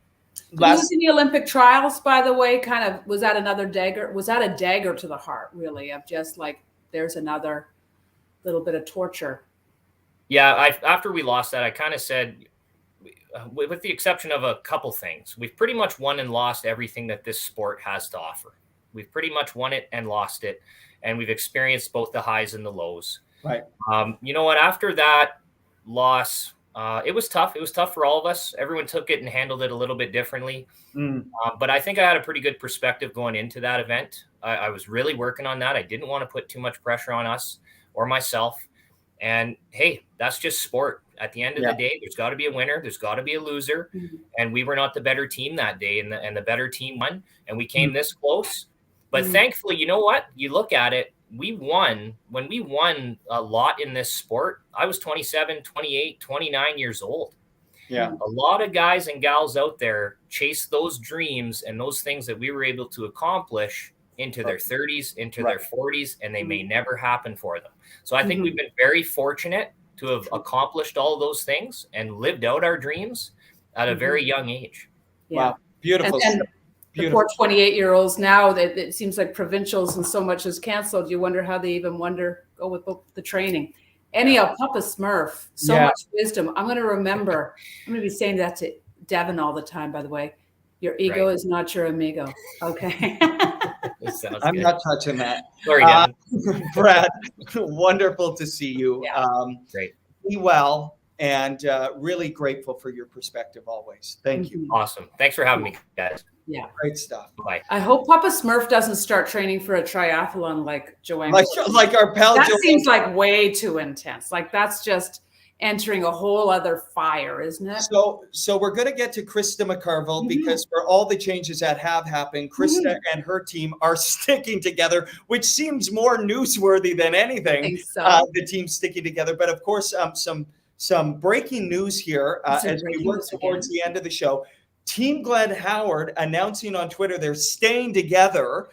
Losing the Olympic trials, by the way, was that another dagger? Was that a dagger to the heart, really, of just like, there's another little bit of torture? Yeah, after we lost that, I kind of said, with the exception of a couple things, we've pretty much won and lost everything that this sport has to offer. We've pretty much won it and lost it, and we've experienced both the highs and the lows. Right. You know what? After that loss, it was tough. It was tough for all of us. Everyone took it and handled it a little bit differently. But I think I had a pretty good perspective going into that event. I was really working on that. I didn't want to put too much pressure on us or myself. And hey, that's just sport. At the end of the day, there's got to be a winner. There's got to be a loser. And we were not the better team that day, and the better team won. And we came this close. But thankfully, you know what? You look at it, we won. When we won a lot in this sport, I was 27, 28, 29 years old. Yeah. A lot of guys and gals out there chase those dreams and those things that we were able to accomplish into their 30s, into their 40s, and they may never happen for them. So I think we've been very fortunate to have accomplished all of those things and lived out our dreams at a very young age. Yeah. Wow. Beautiful. And the poor 28-year-olds now, that it seems like provincials and so much is canceled. You wonder how they even go with the training. Anyhow, Papa Smurf, so much wisdom. I'm going to remember. I'm going to be saying that to Devin all the time, by the way. Your ego is not your amigo. Okay. I'm not touching that. Sorry, Devin. Brad, wonderful to see you. Yeah. Great. Be well, and really grateful for your perspective always. Thank you. Awesome. Thanks for having me, guys. Yeah. Great stuff. Bye. I hope Papa Smurf doesn't start training for a triathlon like Joanne. Like our pal That Joanne. seems like way too intense. Like that's just entering a whole other fire, isn't it? So we're going to get to Krista McCarville because for all the changes that have happened, Krista and her team are sticking together, which seems more newsworthy than anything. I think so. The team sticking together. But of course, some breaking news here as we work towards the end of the show. Team Glenn Howard announcing on Twitter they're staying together.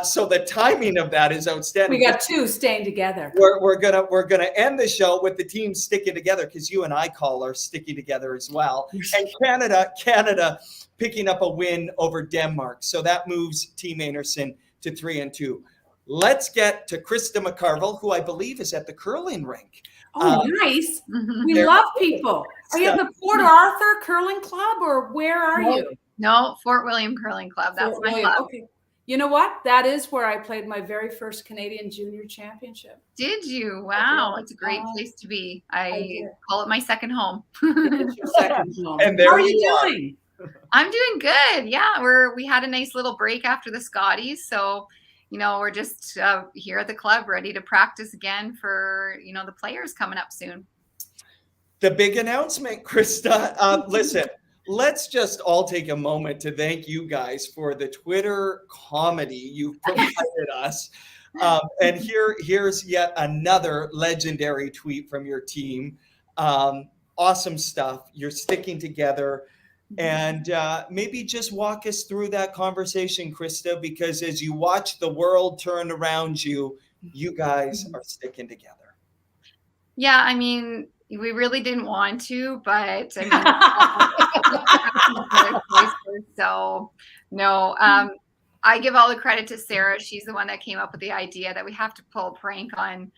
So the timing of that is outstanding. We got two staying together. We're gonna end the show with the team sticking together because you and I are sticking together as well. And Canada picking up a win over Denmark. So that moves Team Anderson to 3-2. let's get to Krista McCarville, who I believe is at the curling rink. Oh, nice. We love people. Are you at the Port Arthur Curling Club, or where are you? No, Fort William Curling Club. That's my club. Okay. You know what? That is where I played my very first Canadian Junior Championship. Did you? Wow. It's a great place to be. I call it my second home. It's your second home. And there How are you doing? I'm doing good. Yeah, we had a nice little break after the Scotties, so we're just here at the club, ready to practice again for the players coming up soon. The big announcement, Krista. Listen, let's just all take a moment to thank you guys for the Twitter comedy you've provided us. And here's yet another legendary tweet from your team. Awesome stuff. You're sticking together. And maybe just walk us through that conversation, Krista, because as you watch the world turn around you, you guys are sticking together. Yeah, I mean, we really didn't want to, but I mean, so no. I give all the credit to Sarah. She's the one that came up with the idea that we have to pull a prank on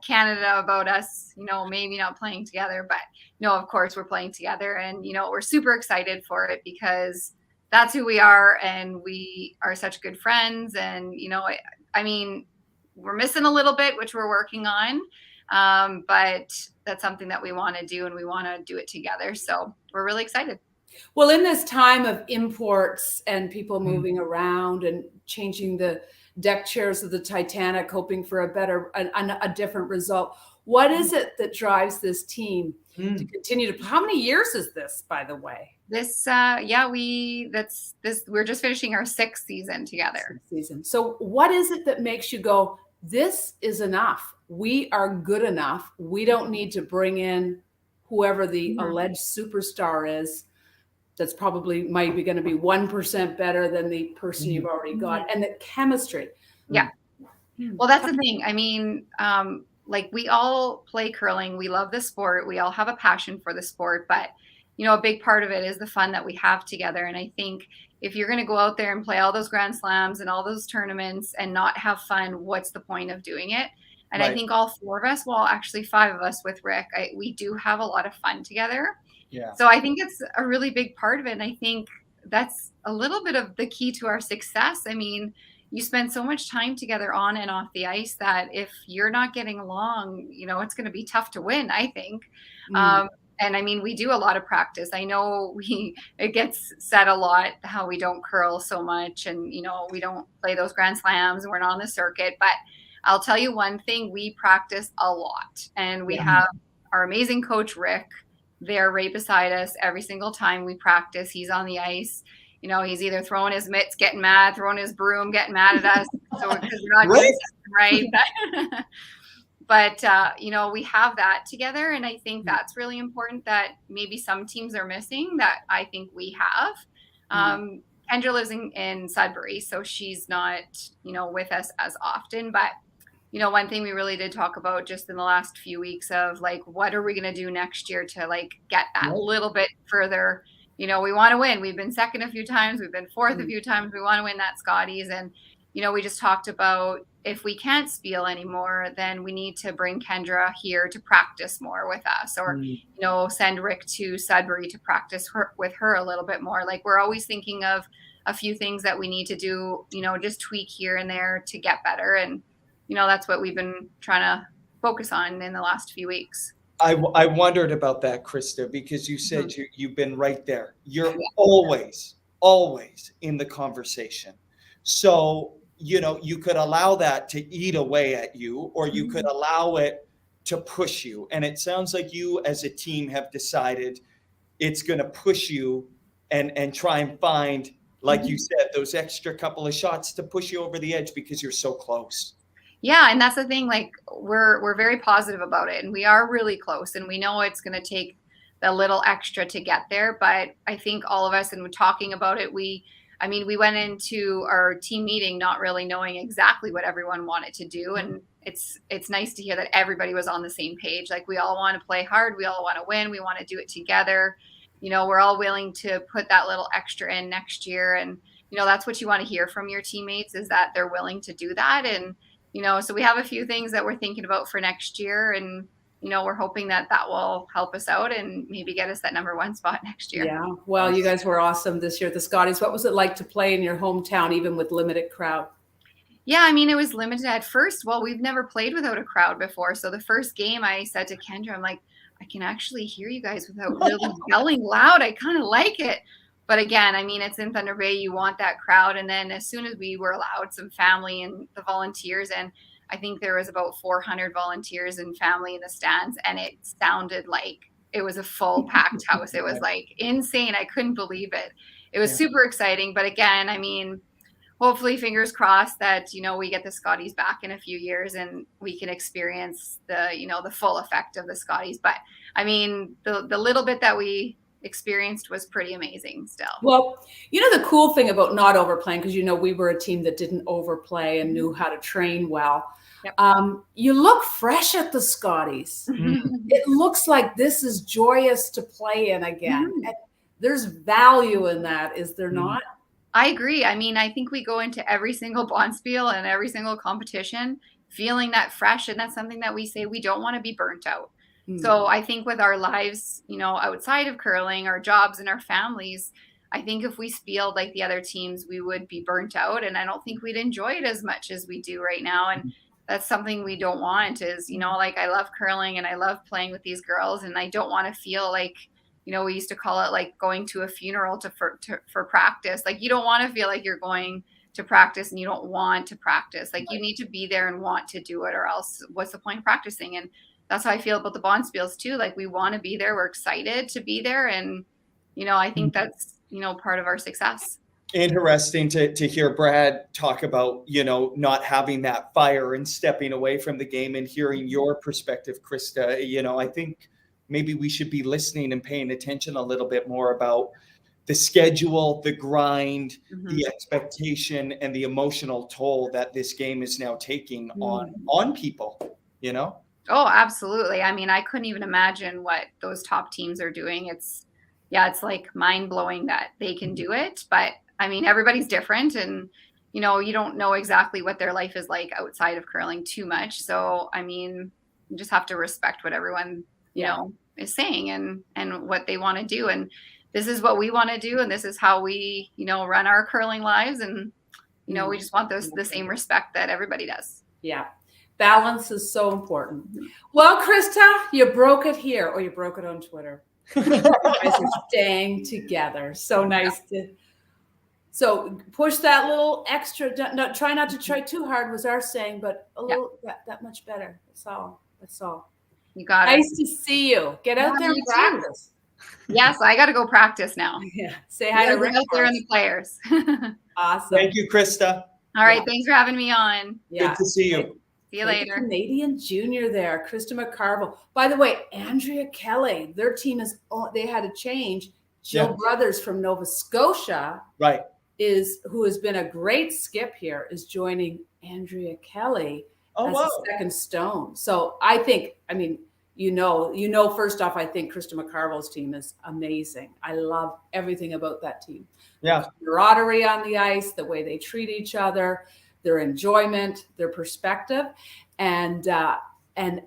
Canada about us, maybe not playing together, but no, of course we're playing together, and we're super excited for it because that's who we are, and we are such good friends. And I mean, we're missing a little bit, which we're working on, but that's something that we want to do, and we want to do it together. So we're really excited. Well, in this time of imports and people moving around and changing the deck chairs of the Titanic, hoping for a different result, what is it that drives this team to continue to? How many years is this, by the way? We're just finishing our 6th season together. So what is it that makes you go, this is enough? We are good enough. We don't need to bring in whoever the alleged superstar is. That's probably might be going to be 1% better than the person you've already got. And the chemistry. Yeah. Well, that's the thing. I mean, we all play curling. We love the sport. We all have a passion for the sport. But, a big part of it is the fun that we have together. And I think if you're going to go out there and play all those Grand Slams and all those tournaments and not have fun, what's the point of doing it? And I think all 4 of us, well, actually 5 of us with Rick, we do have a lot of fun together. Yeah. So I think it's a really big part of it. And I think that's a little bit of the key to our success. I mean, you spend so much time together on and off the ice that if you're not getting along, it's going to be tough to win, I think. And I mean, we do a lot of practice. I know it gets said a lot how we don't curl so much, and, we don't play those Grand Slams, and we're not on the circuit. But I'll tell you one thing, we practice a lot, and we have our amazing coach, Rick, there right beside us every single time we practice. He's on the ice. He's either throwing his mitts, getting mad, throwing his broom, getting mad at us. So because we're not doing something right. But we have that together. And I think that's really important that maybe some teams are missing that I think we have. Kendra lives in Sudbury, so she's not, with us as often. But one thing we really did talk about just in the last few weeks of what are we going to do next year to get that little bit further. We want to win. We've been second a few times. We've been 4th a few times. We want to win that Scotties. And, we just talked about if we can't spiel anymore, then we need to bring Kendra here to practice more with us, or, send Rick to Sudbury to practice with her a little bit more. We're always thinking of a few things that we need to do, just tweak here and there to get better. And, that's what we've been trying to focus on in the last few weeks. I wondered about that, Krista, because you said you've been right there. You're always in the conversation. So, you could allow that to eat away at you, or you could allow it to push you. And it sounds like you as a team have decided it's going to push you and try and find, like you said, those extra couple of shots to push you over the edge because you're so close. Yeah. And that's the thing, we're very positive about it, and we are really close, and we know it's going to take the little extra to get there. But I think all of us, and we're talking about it, we went into our team meeting not really knowing exactly what everyone wanted to do. And it's nice to hear that everybody was on the same page. We all want to play hard. We all want to win. We want to do it together. We're all willing to put that little extra in next year. And, that's what you want to hear from your teammates, is that they're willing to do that. And, so we have a few things that we're thinking about for next year, and, we're hoping that will help us out and maybe get us that number 1 spot next year. Yeah. Well, you guys were awesome this year at the Scotties. What was it like to play in your hometown, even with limited crowd? Yeah, I mean, it was limited at first. Well, we've never played without a crowd before. So the first game I said to Kendra, I'm like, I can actually hear you guys without really yelling loud. I kind of like it. But again, I mean, it's in Thunder Bay. You want that crowd. And then as soon as we were allowed some family and the volunteers, and I think there was about 400 volunteers and family in the stands, and it sounded like it was a full packed house. It was like insane. I couldn't believe it. It was super exciting. But again, I mean, hopefully, fingers crossed that, we get the Scotties back in a few years and we can experience the full effect of the Scotties. But I mean, the little bit that we experienced was pretty amazing still. Well, the cool thing about not overplaying, because, we were a team that didn't overplay and knew how to train well. Yep. You look fresh at the Scotties. It looks like this is joyous to play in again. And there's value in that, is there not? I agree. I mean, I think we go into every single bonspiel and every single competition feeling that fresh. And that's something that we say we don't want to be burnt out. So I think with our lives, outside of curling, our jobs and our families, I think if we spieled like the other teams, we would be burnt out. And I don't think we'd enjoy it as much as we do right now. And that's something we don't want is, like I love curling and I love playing with these girls. And I don't want to feel like, we used to call it like going to a funeral for practice. Like you don't want to feel like you're going to practice and you don't want to practice. Like you need to be there and want to do it, or else what's the point of practicing? And that's how I feel about the bonspiels too. Like we want to be there. We're excited to be there. And, I think that's, part of our success. Interesting to hear Brad talk about, not having that fire and stepping away from the game, and hearing your perspective, Krista. I think maybe we should be listening and paying attention a little bit more about the schedule, the grind, the expectation, and the emotional toll that this game is now taking on people, Oh, absolutely. I mean, I couldn't even imagine what those top teams are doing. It's like mind blowing that they can do it. But I mean, everybody's different, and, you don't know exactly what their life is like outside of curling too much. So, I mean, you just have to respect what everyone is saying and what they want to do. And this is what we want to do. And this is how we, run our curling lives. And, we just want the same respect that everybody does. Yeah. Balance is so important. Well, Krista, you broke it here, or you broke it on Twitter. You guys are staying together. So nice to. So push that little extra. No, try not to try too hard was our saying, but a little that much better. That's all. You got it. Nice to see you. Get out there and practice. Yes, I got to go practice now. Yeah. Say hi to Rick out there and the players. Awesome. Thank you, Krista. All right. Thanks for having me on. Yeah. Good to see you. See you later. Canadian junior there, Krista McCarville. By the way, Andrea Kelly, their team they had a change. Jill Brothers from Nova Scotia, right, who has been a great skip here, is joining Andrea Kelly as a second stone. So I think, first off, I think Krista McCarville's team is amazing. I love everything about that team. Yeah. The camaraderie on the ice, the way they treat each other, their enjoyment, their perspective, and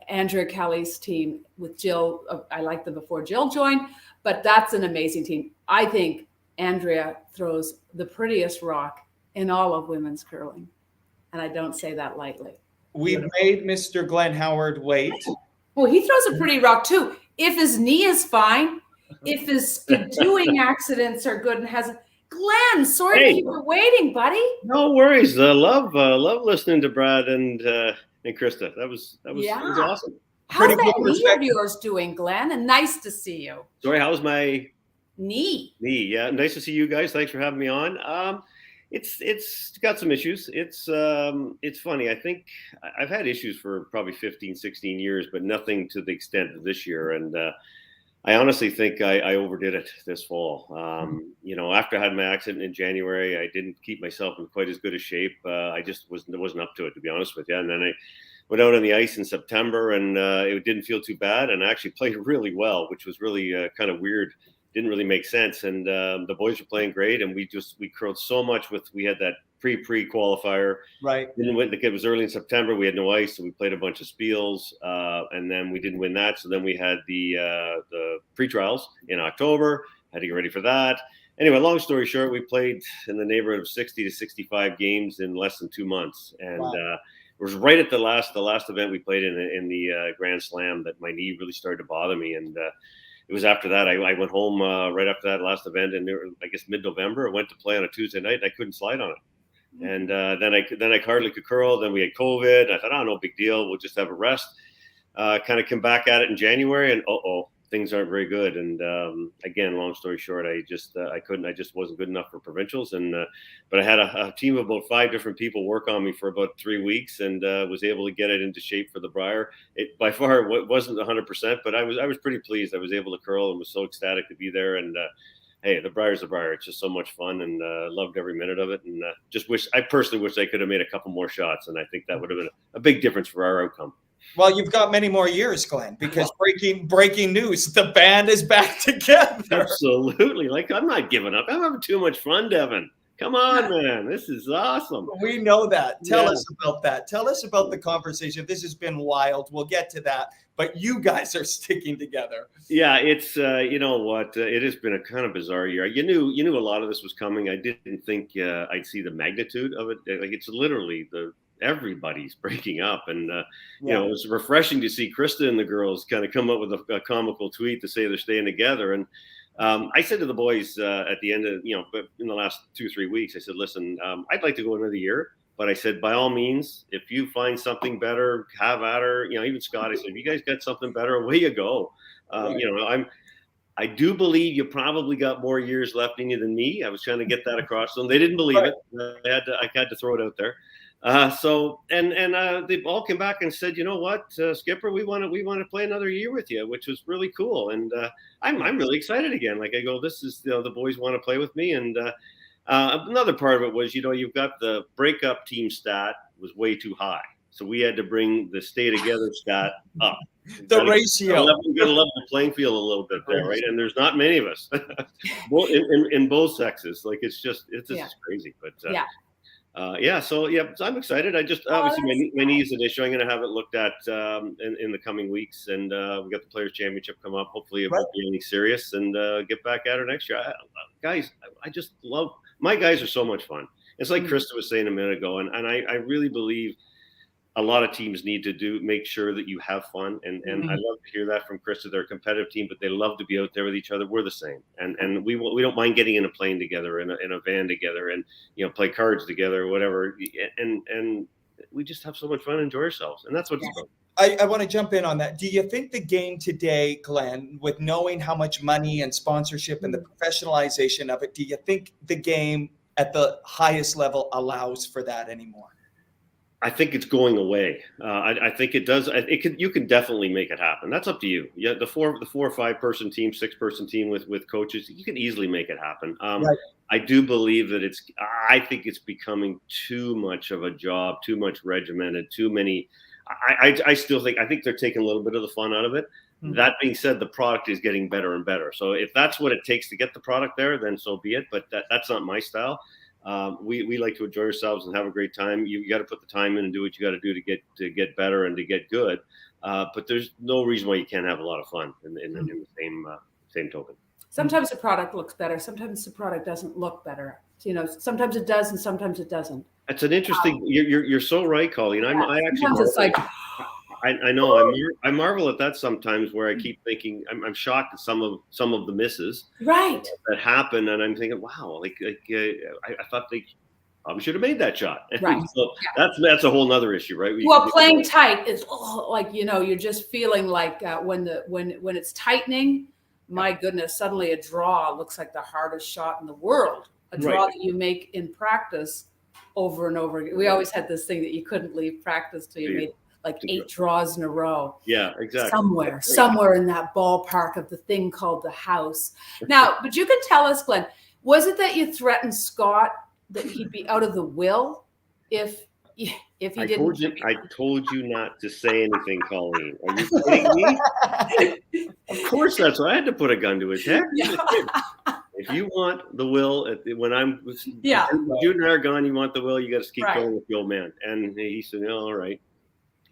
Andrea Kelly's team with Jill. I liked them before Jill joined, but that's an amazing team. I think Andrea throws the prettiest rock in all of women's curling, and I don't say that lightly. We've made Mr. Glenn Howard wait. Well, he throws a pretty rock too. If his knee is fine, if his doing accidents are good and hasn't. Glenn, sorry to keep you waiting, buddy. No worries. Love listening to Brad and Krista. That was awesome. How's that knee of yours doing, Glenn? And nice to see you. Sorry, how's my knee? Yeah, nice to see you guys. Thanks for having me on. It's got some issues. It's funny. I think I've had issues for probably 15, 16 years, but nothing to the extent of this year. And I honestly think I overdid it this fall. After I had my accident in January, I didn't keep myself in quite as good a shape. I just wasn't up to it, to be honest with you. And then I went out on the ice in September, and it didn't feel too bad. And I actually played really well, which was really kind of weird didn't really make sense. And the boys were playing great, and we curled so much we had that pre-qualifier. Right. Didn't win. It was early in September. We had no ice, so we played a bunch of spiels, and then we didn't win that. So then we had the pre-trials in October. Had to get ready for that. Anyway, long story short, we played in the neighborhood of 60 to 65 games in less than 2 months, and it was right at the last event we played in the Grand Slam that my knee really started to bother me, and it was after that I went home right after that last event, and I guess mid-November. I went to play on a Tuesday night, and I couldn't slide on it, and then I hardly could curl. Then we had COVID. I thought, oh, no big deal. We'll just have a rest. Kind of come back at it in January, and things aren't very good. And again, long story short, I just wasn't good enough for provincials. And but I had a team of about 5 different people work on me for about 3 weeks, and was able to get it into shape for the Brier. It by far wasn't 100%, but I was pretty pleased. I was able to curl and was so ecstatic to be there. And hey, the Brier's the Brier. It's just so much fun, and loved every minute of it. And I personally wish I could have made a couple more shots, and I think that would have been a big difference for our outcome. Well, you've got many more years, Glenn, because breaking news, the band is back together. Absolutely. Like, I'm not giving up. I'm having too much fun, Devin. Come on, man. This is awesome. We know that. Tell us about that. Tell us about the conversation. This has been wild. We'll get to that. But you guys are sticking together. Yeah, it's you know what? It has been a kind of bizarre year. You knew a lot of this was coming. I didn't think I'd see the magnitude of it. Like, it's literally everybody's breaking up, and you know, it was refreshing to see Krista and the girls kind of come up with a comical tweet to say they're staying together. And I said to the boys at the end of, but in the last 2-3 weeks, I said, listen, I'd like to go another year, but I said, by all means, if you find something better, have at her. Even Scott, I said, if you guys got something better, away you go. I do believe you probably got more years left in you than me. I was trying to get that across to them. They didn't believe it. I had to throw it out there. They all came back and said, you know what, Skipper, we want to play another year with you, which was really cool. And I'm really excited again. Like, I go, this is, the boys want to play with me. And another part of it was, you've got the breakup team stat was way too high. So we had to bring the stay together stat up. The ratio. We got to level the playing field a little bit there, right? And there's not many of us in both sexes. Like, it's just crazy. But so I'm excited. I just obviously my knee's an issue. I'm going to have it looked at in the coming weeks, and we got the Players Championship come up. Hopefully it won't be anything serious, and get back at her next year. Guys, I just love my guys. Are so much fun. It's like Krista was saying a minute ago, and I really believe a lot of teams need to make sure that you have fun, and I love to hear that from Krista. They're a competitive team, but they love to be out there with each other. We're the same, and we don't mind getting in a plane together, in a van together, and play cards together or whatever, and we just have so much fun and enjoy ourselves, and that's what it's about. I want to jump in on that. Do you think the game today, Glenn, with knowing how much money and sponsorship and the professionalization of it, do you think the game at the highest level allows for that anymore? I think it's going away. I think it does. You can definitely make it happen. That's up to you. Yeah, the 4 or 5 person team, 6 person team with coaches, you can easily make it happen. Right. I do believe that I think it's becoming too much of a job, too much regimented, too many. I think they're taking a little bit of the fun out of it. Mm-hmm. That being said, the product is getting better and better. So if that's what it takes to get the product there, then so be it. But that's not my style. We like to enjoy ourselves and have a great time. You got to put the time in and do what you got to do to get better and to get good. But there's no reason why you can't have a lot of fun in the same token. Sometimes the product looks better. Sometimes the product doesn't look better. Sometimes it does and sometimes it doesn't. That's an interesting. You're so right, Colleen. Yeah, I actually. Sometimes it's like. I know. I marvel at that sometimes, where I keep thinking I'm shocked at some of the misses that happen, and I'm thinking, wow, I thought they probably should have made that shot. Right. So that's a whole nother issue, right? Playing tight is you're just feeling like when it's tightening. My goodness, suddenly a draw looks like the hardest shot in the world. A draw that you make in practice over and over again. We always had this thing that you couldn't leave practice till you made like 8 draws in a row. Yeah, exactly. Somewhere in that ballpark of the thing called the house. Now, but you can tell us, Glenn, was it that you threatened Scott that he'd be out of the will if he didn't? I told you not to say anything, Colleen. Are you kidding me? Of course, that's why I had to put a gun to his head. If you want the will, when I'm Jude and I are gone, you want the will, you got to keep going with the old man. And he said, "No, all right."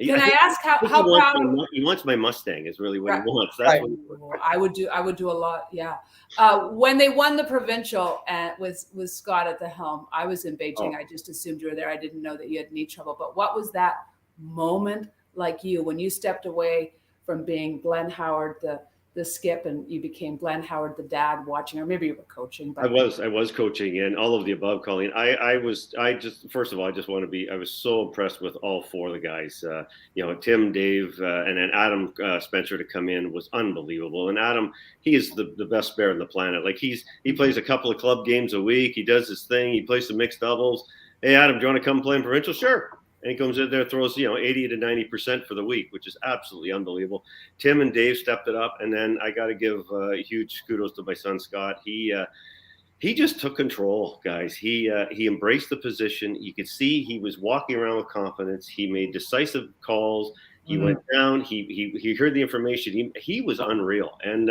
Can I ask how proud he wants my Mustang is really what he wants. That's what I would do a lot. Yeah. When they won the provincial with Scott at the helm, I was in Beijing. I just assumed you were there. I didn't know that you had knee trouble. But what was that moment like when you stepped away from being Glenn Howard, the skip, and you became Glenn Howard, the dad, watching, or maybe you were coaching? But I was coaching, and all of the above, Colleen. I just first of all, I was so impressed with all four of the guys. Tim, Dave, and then Adam Spencer to come in was unbelievable. And Adam, he is the best bear on the planet. Like he plays a couple of club games a week. He does his thing. He plays some mixed doubles. Hey, Adam, do you want to come play in provincial? Sure. And he comes in there, throws 80 to 90% for the week, which is absolutely unbelievable. Tim and Dave stepped it up, and then I got to give huge kudos to my son Scott. He just took control, guys. He embraced the position. You could see he was walking around with confidence. He made decisive calls. He went down. He heard the information. He was unreal, and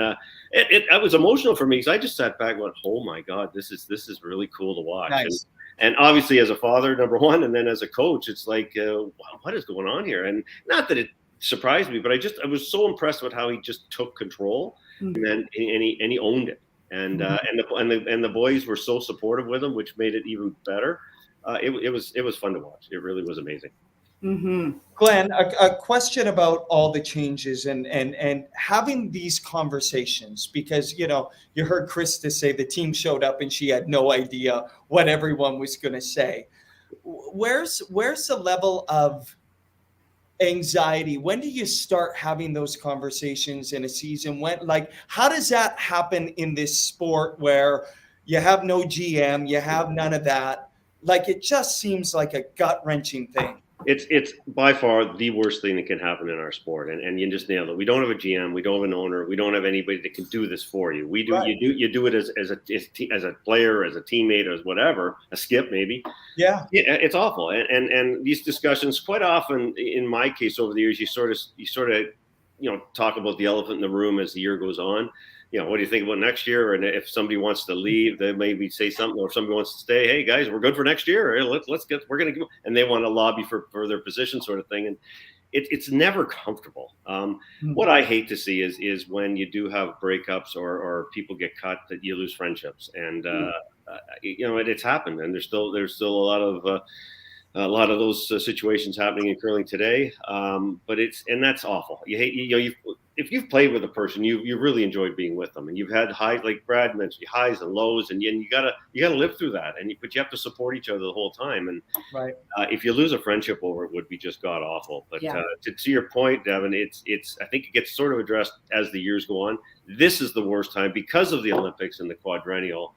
it was emotional for me because I just sat back and went, "Oh my God, this is really cool to watch." Nice. And obviously, as a father, number one, and then as a coach, it's like, wow, what is going on here? And not that it surprised me, but I was so impressed with how he just took control, and then he owned it. And and the boys were so supportive with him, which made it even better. It was fun to watch. It really was amazing. Glenn, a question about all the changes and having these conversations, because you heard Krista say the team showed up and she had no idea what everyone was going to say. Where's the level of anxiety? When do you start having those conversations in a season? How does that happen in this sport where you have no GM, you have none of that? It just seems like a gut-wrenching thing. It's by far the worst thing that can happen in our sport, and you just nailed it. We don't have a GM, we don't have an owner, we don't have anybody that can do this for you. We do. Right. You do it as a player, as a teammate, as whatever, a skip maybe. Yeah, it's awful. And these discussions quite often, in my case over the years, you sort of talk about the elephant in the room as the year goes on. What do you think about next year? And if somebody wants to leave, they maybe say something, or if somebody wants to stay, hey guys, we're good for next year. We're going to go. And they want to lobby for their position sort of thing. And it's never comfortable. What I hate to see is when you do have breakups or people get cut, that you lose friendships. And, it's happened. And there's still a lot of those situations happening in curling today. But that's awful. You hate, if you've played with a person, you really enjoyed being with them, and you've had highs, like Brad mentioned, highs and lows, and you gotta live through that, but you have to support each other the whole time. And right. If you lose a friendship over it, would be just god awful. But to your point, Devin, I think it gets sort of addressed as the years go on. This is the worst time because of the Olympics and the quadrennial.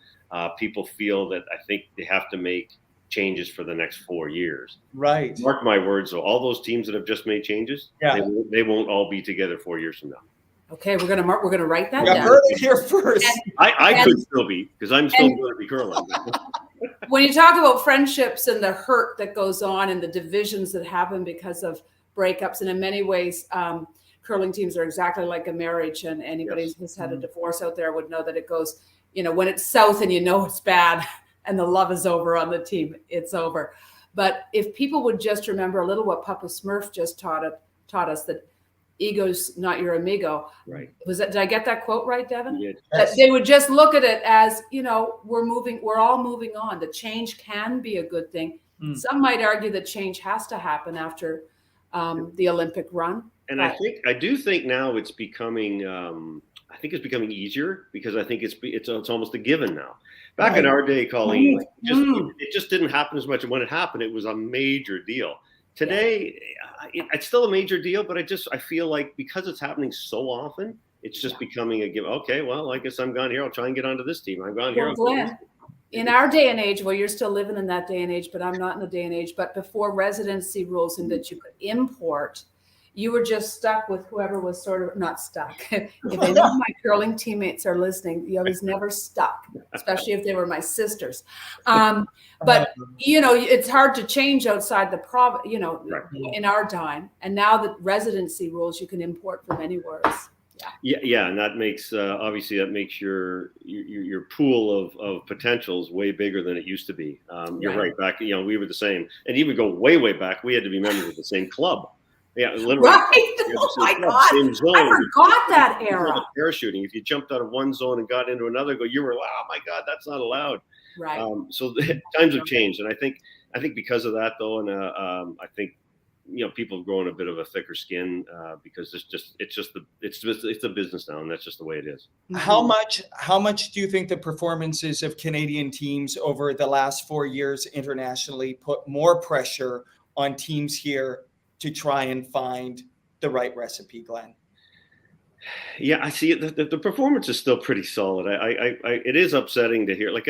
People feel that I think they have to make changes for the next 4 years. Right. Mark my words, though, all those teams that have just made changes, they won't all be together 4 years from now. Okay, we're gonna write that down. Heard it here first. I could still be, because I'm still going to be curling. When you talk about friendships and the hurt that goes on and the divisions that happen because of breakups, and in many ways, curling teams are exactly like a marriage, and anybody who's had a divorce out there would know that it goes, when it's south and it's bad, and the love is over on the team, it's over. But if people would just remember a little what Papa Smurf just taught us, that ego's not your amigo. Right. Did I get that quote right, Devin? You did. That they would just look at it as, we're all moving on. The change can be a good thing. Some might argue that change has to happen after the Olympic run. And I do think now it's becoming easier, because I think it's almost a given now. Back in our day, Colleen, it just didn't happen as much. And when it happened, it was a major deal. Today, it's still a major deal, but I feel like because it's happening so often, it's just becoming a give. Okay, well, I guess I'm gone here. I'll try and get onto this team. I'm gone here. Glenn, in our day and age, well, you're still living in that day and age, but I'm not in the day and age. But before residency rules and that you could import, you were just stuck with whoever was sort of not stuck. If any of my curling teammates are listening, I was never stuck, especially if they were my sisters. But, it's hard to change outside the province, in our time. And now the residency rules, you can import from anywhere. Yeah, and that makes obviously that makes your pool of potentials way bigger than it used to be. You're right. Back, we were the same, and even go way back. We had to be members of the same club. Yeah, literally. Right. Oh my God. Same zone. I forgot that era. Parachuting. If you jumped out of one zone and got into another, you were, oh my God, that's not allowed. Right. So the times have changed, and I think because of that though, and I think people have grown a bit of a thicker skin because it's a business now, and that's just the way it is. How much do you think the performances of Canadian teams over the last 4 years internationally put more pressure on teams here to try and find the right recipe, Glenn? Yeah, I see it. The performance is still pretty solid. It is upsetting to hear. I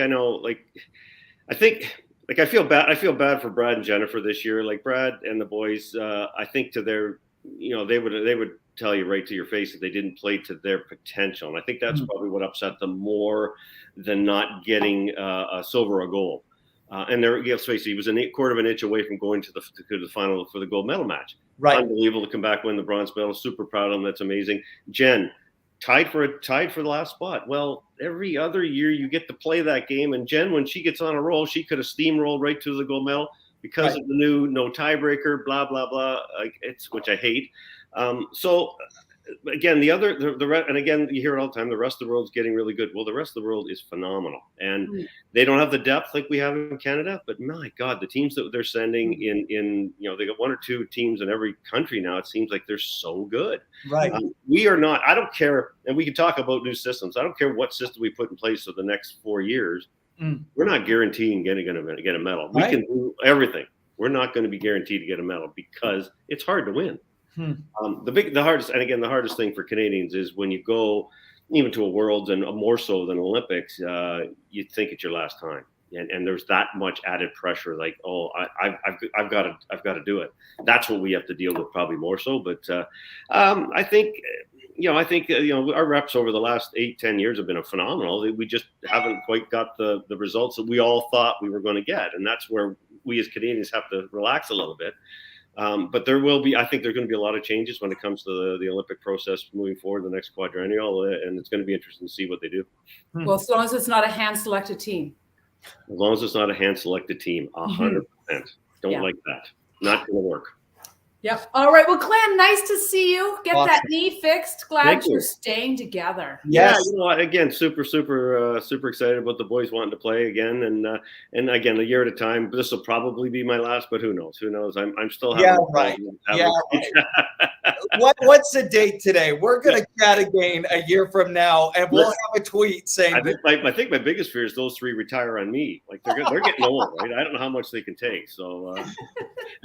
feel bad for Brad and Jennifer this year. Like Brad and the boys, I think to their, they would tell you right to your face that they didn't play to their potential. And I think that's probably what upset them more than not getting a silver or gold. And let's face it, he was a quarter of an inch away from going to the final for the gold medal match. Right. Unbelievable to come back, win the bronze medal. Super proud of him. That's amazing. Jen, tied for the last spot. Well, every other year you get to play that game. And Jen, when she gets on a roll, she could have steamrolled right to the gold medal because of the new no tiebreaker, blah, blah, blah. Which I hate. So again, and again, you hear it all the time, the rest of the world's getting really good. Well, the rest of the world is phenomenal. And they don't have the depth like we have in Canada, but my God, the teams that they're sending in they got one or two teams in every country now. It seems like they're so good. Right. We are not, I don't care. And we can talk about new systems. I don't care what system we put in place for the next 4 years. We're not guaranteeing going to get a medal. We can do everything. We're not going to be guaranteed to get a medal because it's hard to win. The hardest thing for Canadians is when you go even to a Worlds and more so than Olympics, you think it's your last time, and there's that much added pressure. Like, oh, I've got to do it. That's what we have to deal with probably more so. But I think our reps over the last 8-10 years have been phenomenal. We just haven't quite got the results that we all thought we were going to get, and that's where we as Canadians have to relax a little bit. But I think there's going to be a lot of changes when it comes to the Olympic process moving forward, the next quadrennial, and it's going to be interesting to see what they do. Well, as long as it's not a hand-selected team. As long as it's not a hand-selected team, 100%. Don't like that. Not going to work. Yep. All right. Well, Glenn, nice to see you. Get that knee fixed. Glad you're staying together. Yes. Yeah, again, super excited about the boys wanting to play again, and again, a year at a time. This will probably be my last, but who knows? I'm still having. What's the date today? We're gonna chat again a year from now, and we'll have a tweet saying. I think my biggest fear is those three retire on me. Like they're getting old, right? I don't know how much they can take. So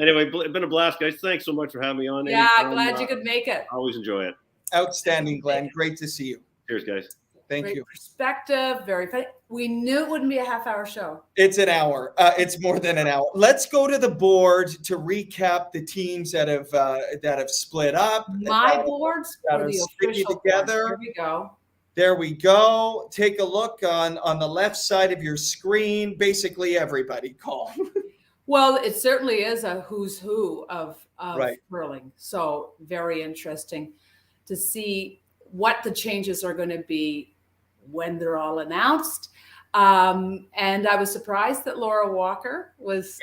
anyway, it's been a blast, guys. Thanks so much for having me on. Yeah, glad you could make it. I always enjoy it. Outstanding, Glenn. Great to see you. Cheers, guys. Thank Great you. Perspective, very funny. We knew it wouldn't be a half-hour show. It's an hour. It's more than an hour. Let's go to the board to recap the teams that have split up. My boards that are the official together. Boards. Here we go. There we go. Take a look on the left side of your screen. Basically, everybody call. Well, it certainly is a who's who of curling. So very interesting to see what the changes are going to be when they're all announced. And I was surprised that Laura Walker was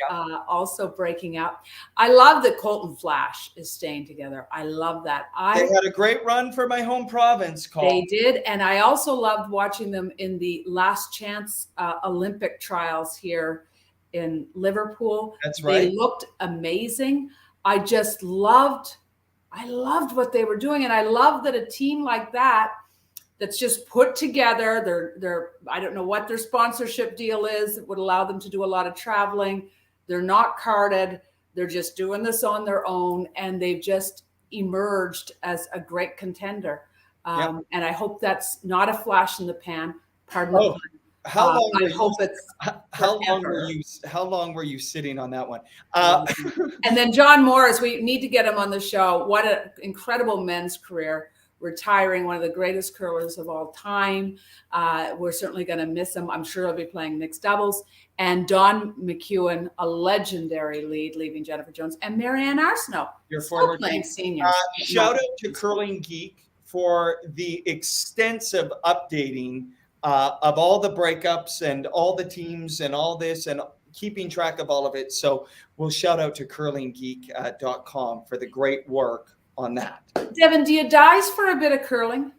also breaking up. I love that Colton Flash is staying together. I love that. They had a great run for my home province, Cole. They did. And I also loved watching them in the last chance Olympic trials here in Liverpool. That's right. They looked amazing. I loved what they were doing. And I love that a team like that's just put together, they're I don't know what their sponsorship deal is that would allow them to do a lot of traveling. They're not carded. They're just doing this on their own. And they've just emerged as a great contender. And I hope that's not a flash in the pan. Pardon me. How long were you sitting on that one? And then John Morris, we need to get him on the show. What an incredible men's career, retiring, one of the greatest curlers of all time. We're certainly going to miss him. I'm sure he'll be playing mixed doubles. And Don McEwen, a legendary lead, leaving Jennifer Jones, and Marianne Arsenault, your former playing seniors. Shout out to Curling Geek for the extensive updating of all the breakups and all the teams and all this and keeping track of all of it. So we'll shout out to curlinggeek.com for the great work on that. Devin, do you dice for a bit of curling?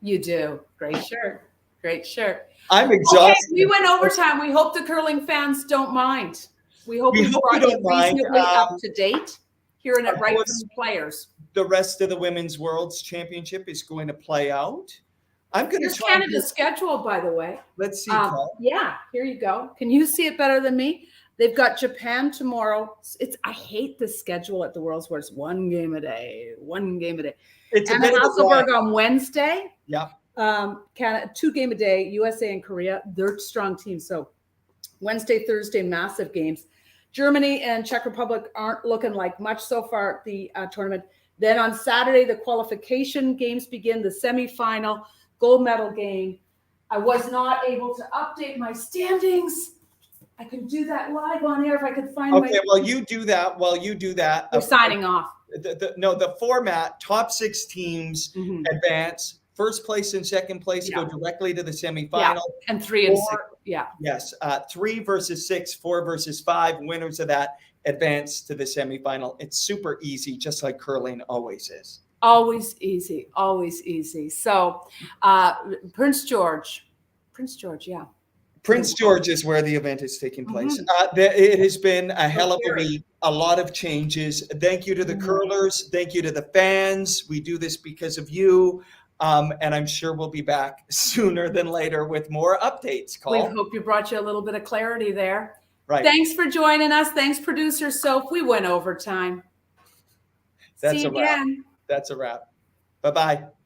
You do. Great shirt. Great shirt. I'm exhausted. Okay, we went overtime. We hope the curling fans don't mind. We hope you don't mind. Reasonably up to date. Hearing it right from the players. The rest of the Women's World's Championship is going to play out. I'm going to try Canada's schedule, by the way. Let's see. Yeah, here you go. Can you see it better than me? They've got Japan tomorrow. I hate the schedule at the Worlds where it's one game a day. It's and Hasselberg on Wednesday. Yeah. Canada 2 game a day. USA and Korea, they're strong teams. So Wednesday, Thursday, massive games. Germany and Czech Republic aren't looking like much so far at the tournament. Then on Saturday, the qualification games begin. The semifinal gold medal game. I was not able to update my standings. I can do that live on air if I could find Okay, well, you do that. We're signing off. The format, top 6 teams advance. First place and second place go directly to the semifinal. Yeah. And 3 and 6. Yeah. Yes. 3 versus 6, 4 versus 5. Winners of that advance to the semifinal. It's super easy, just like curling always is. Always easy. Always easy. So Prince George, yeah. Prince George is where the event is taking place. It has been a hell of a week, a lot of changes. Thank you to the curlers. Thank you to the fans. We do this because of you. And I'm sure we'll be back sooner than later with more updates. We hope you brought you a little bit of clarity there. Right. Thanks for joining us. Thanks, producer Soph. We went overtime. That's See you again. That's a wrap. Bye-bye.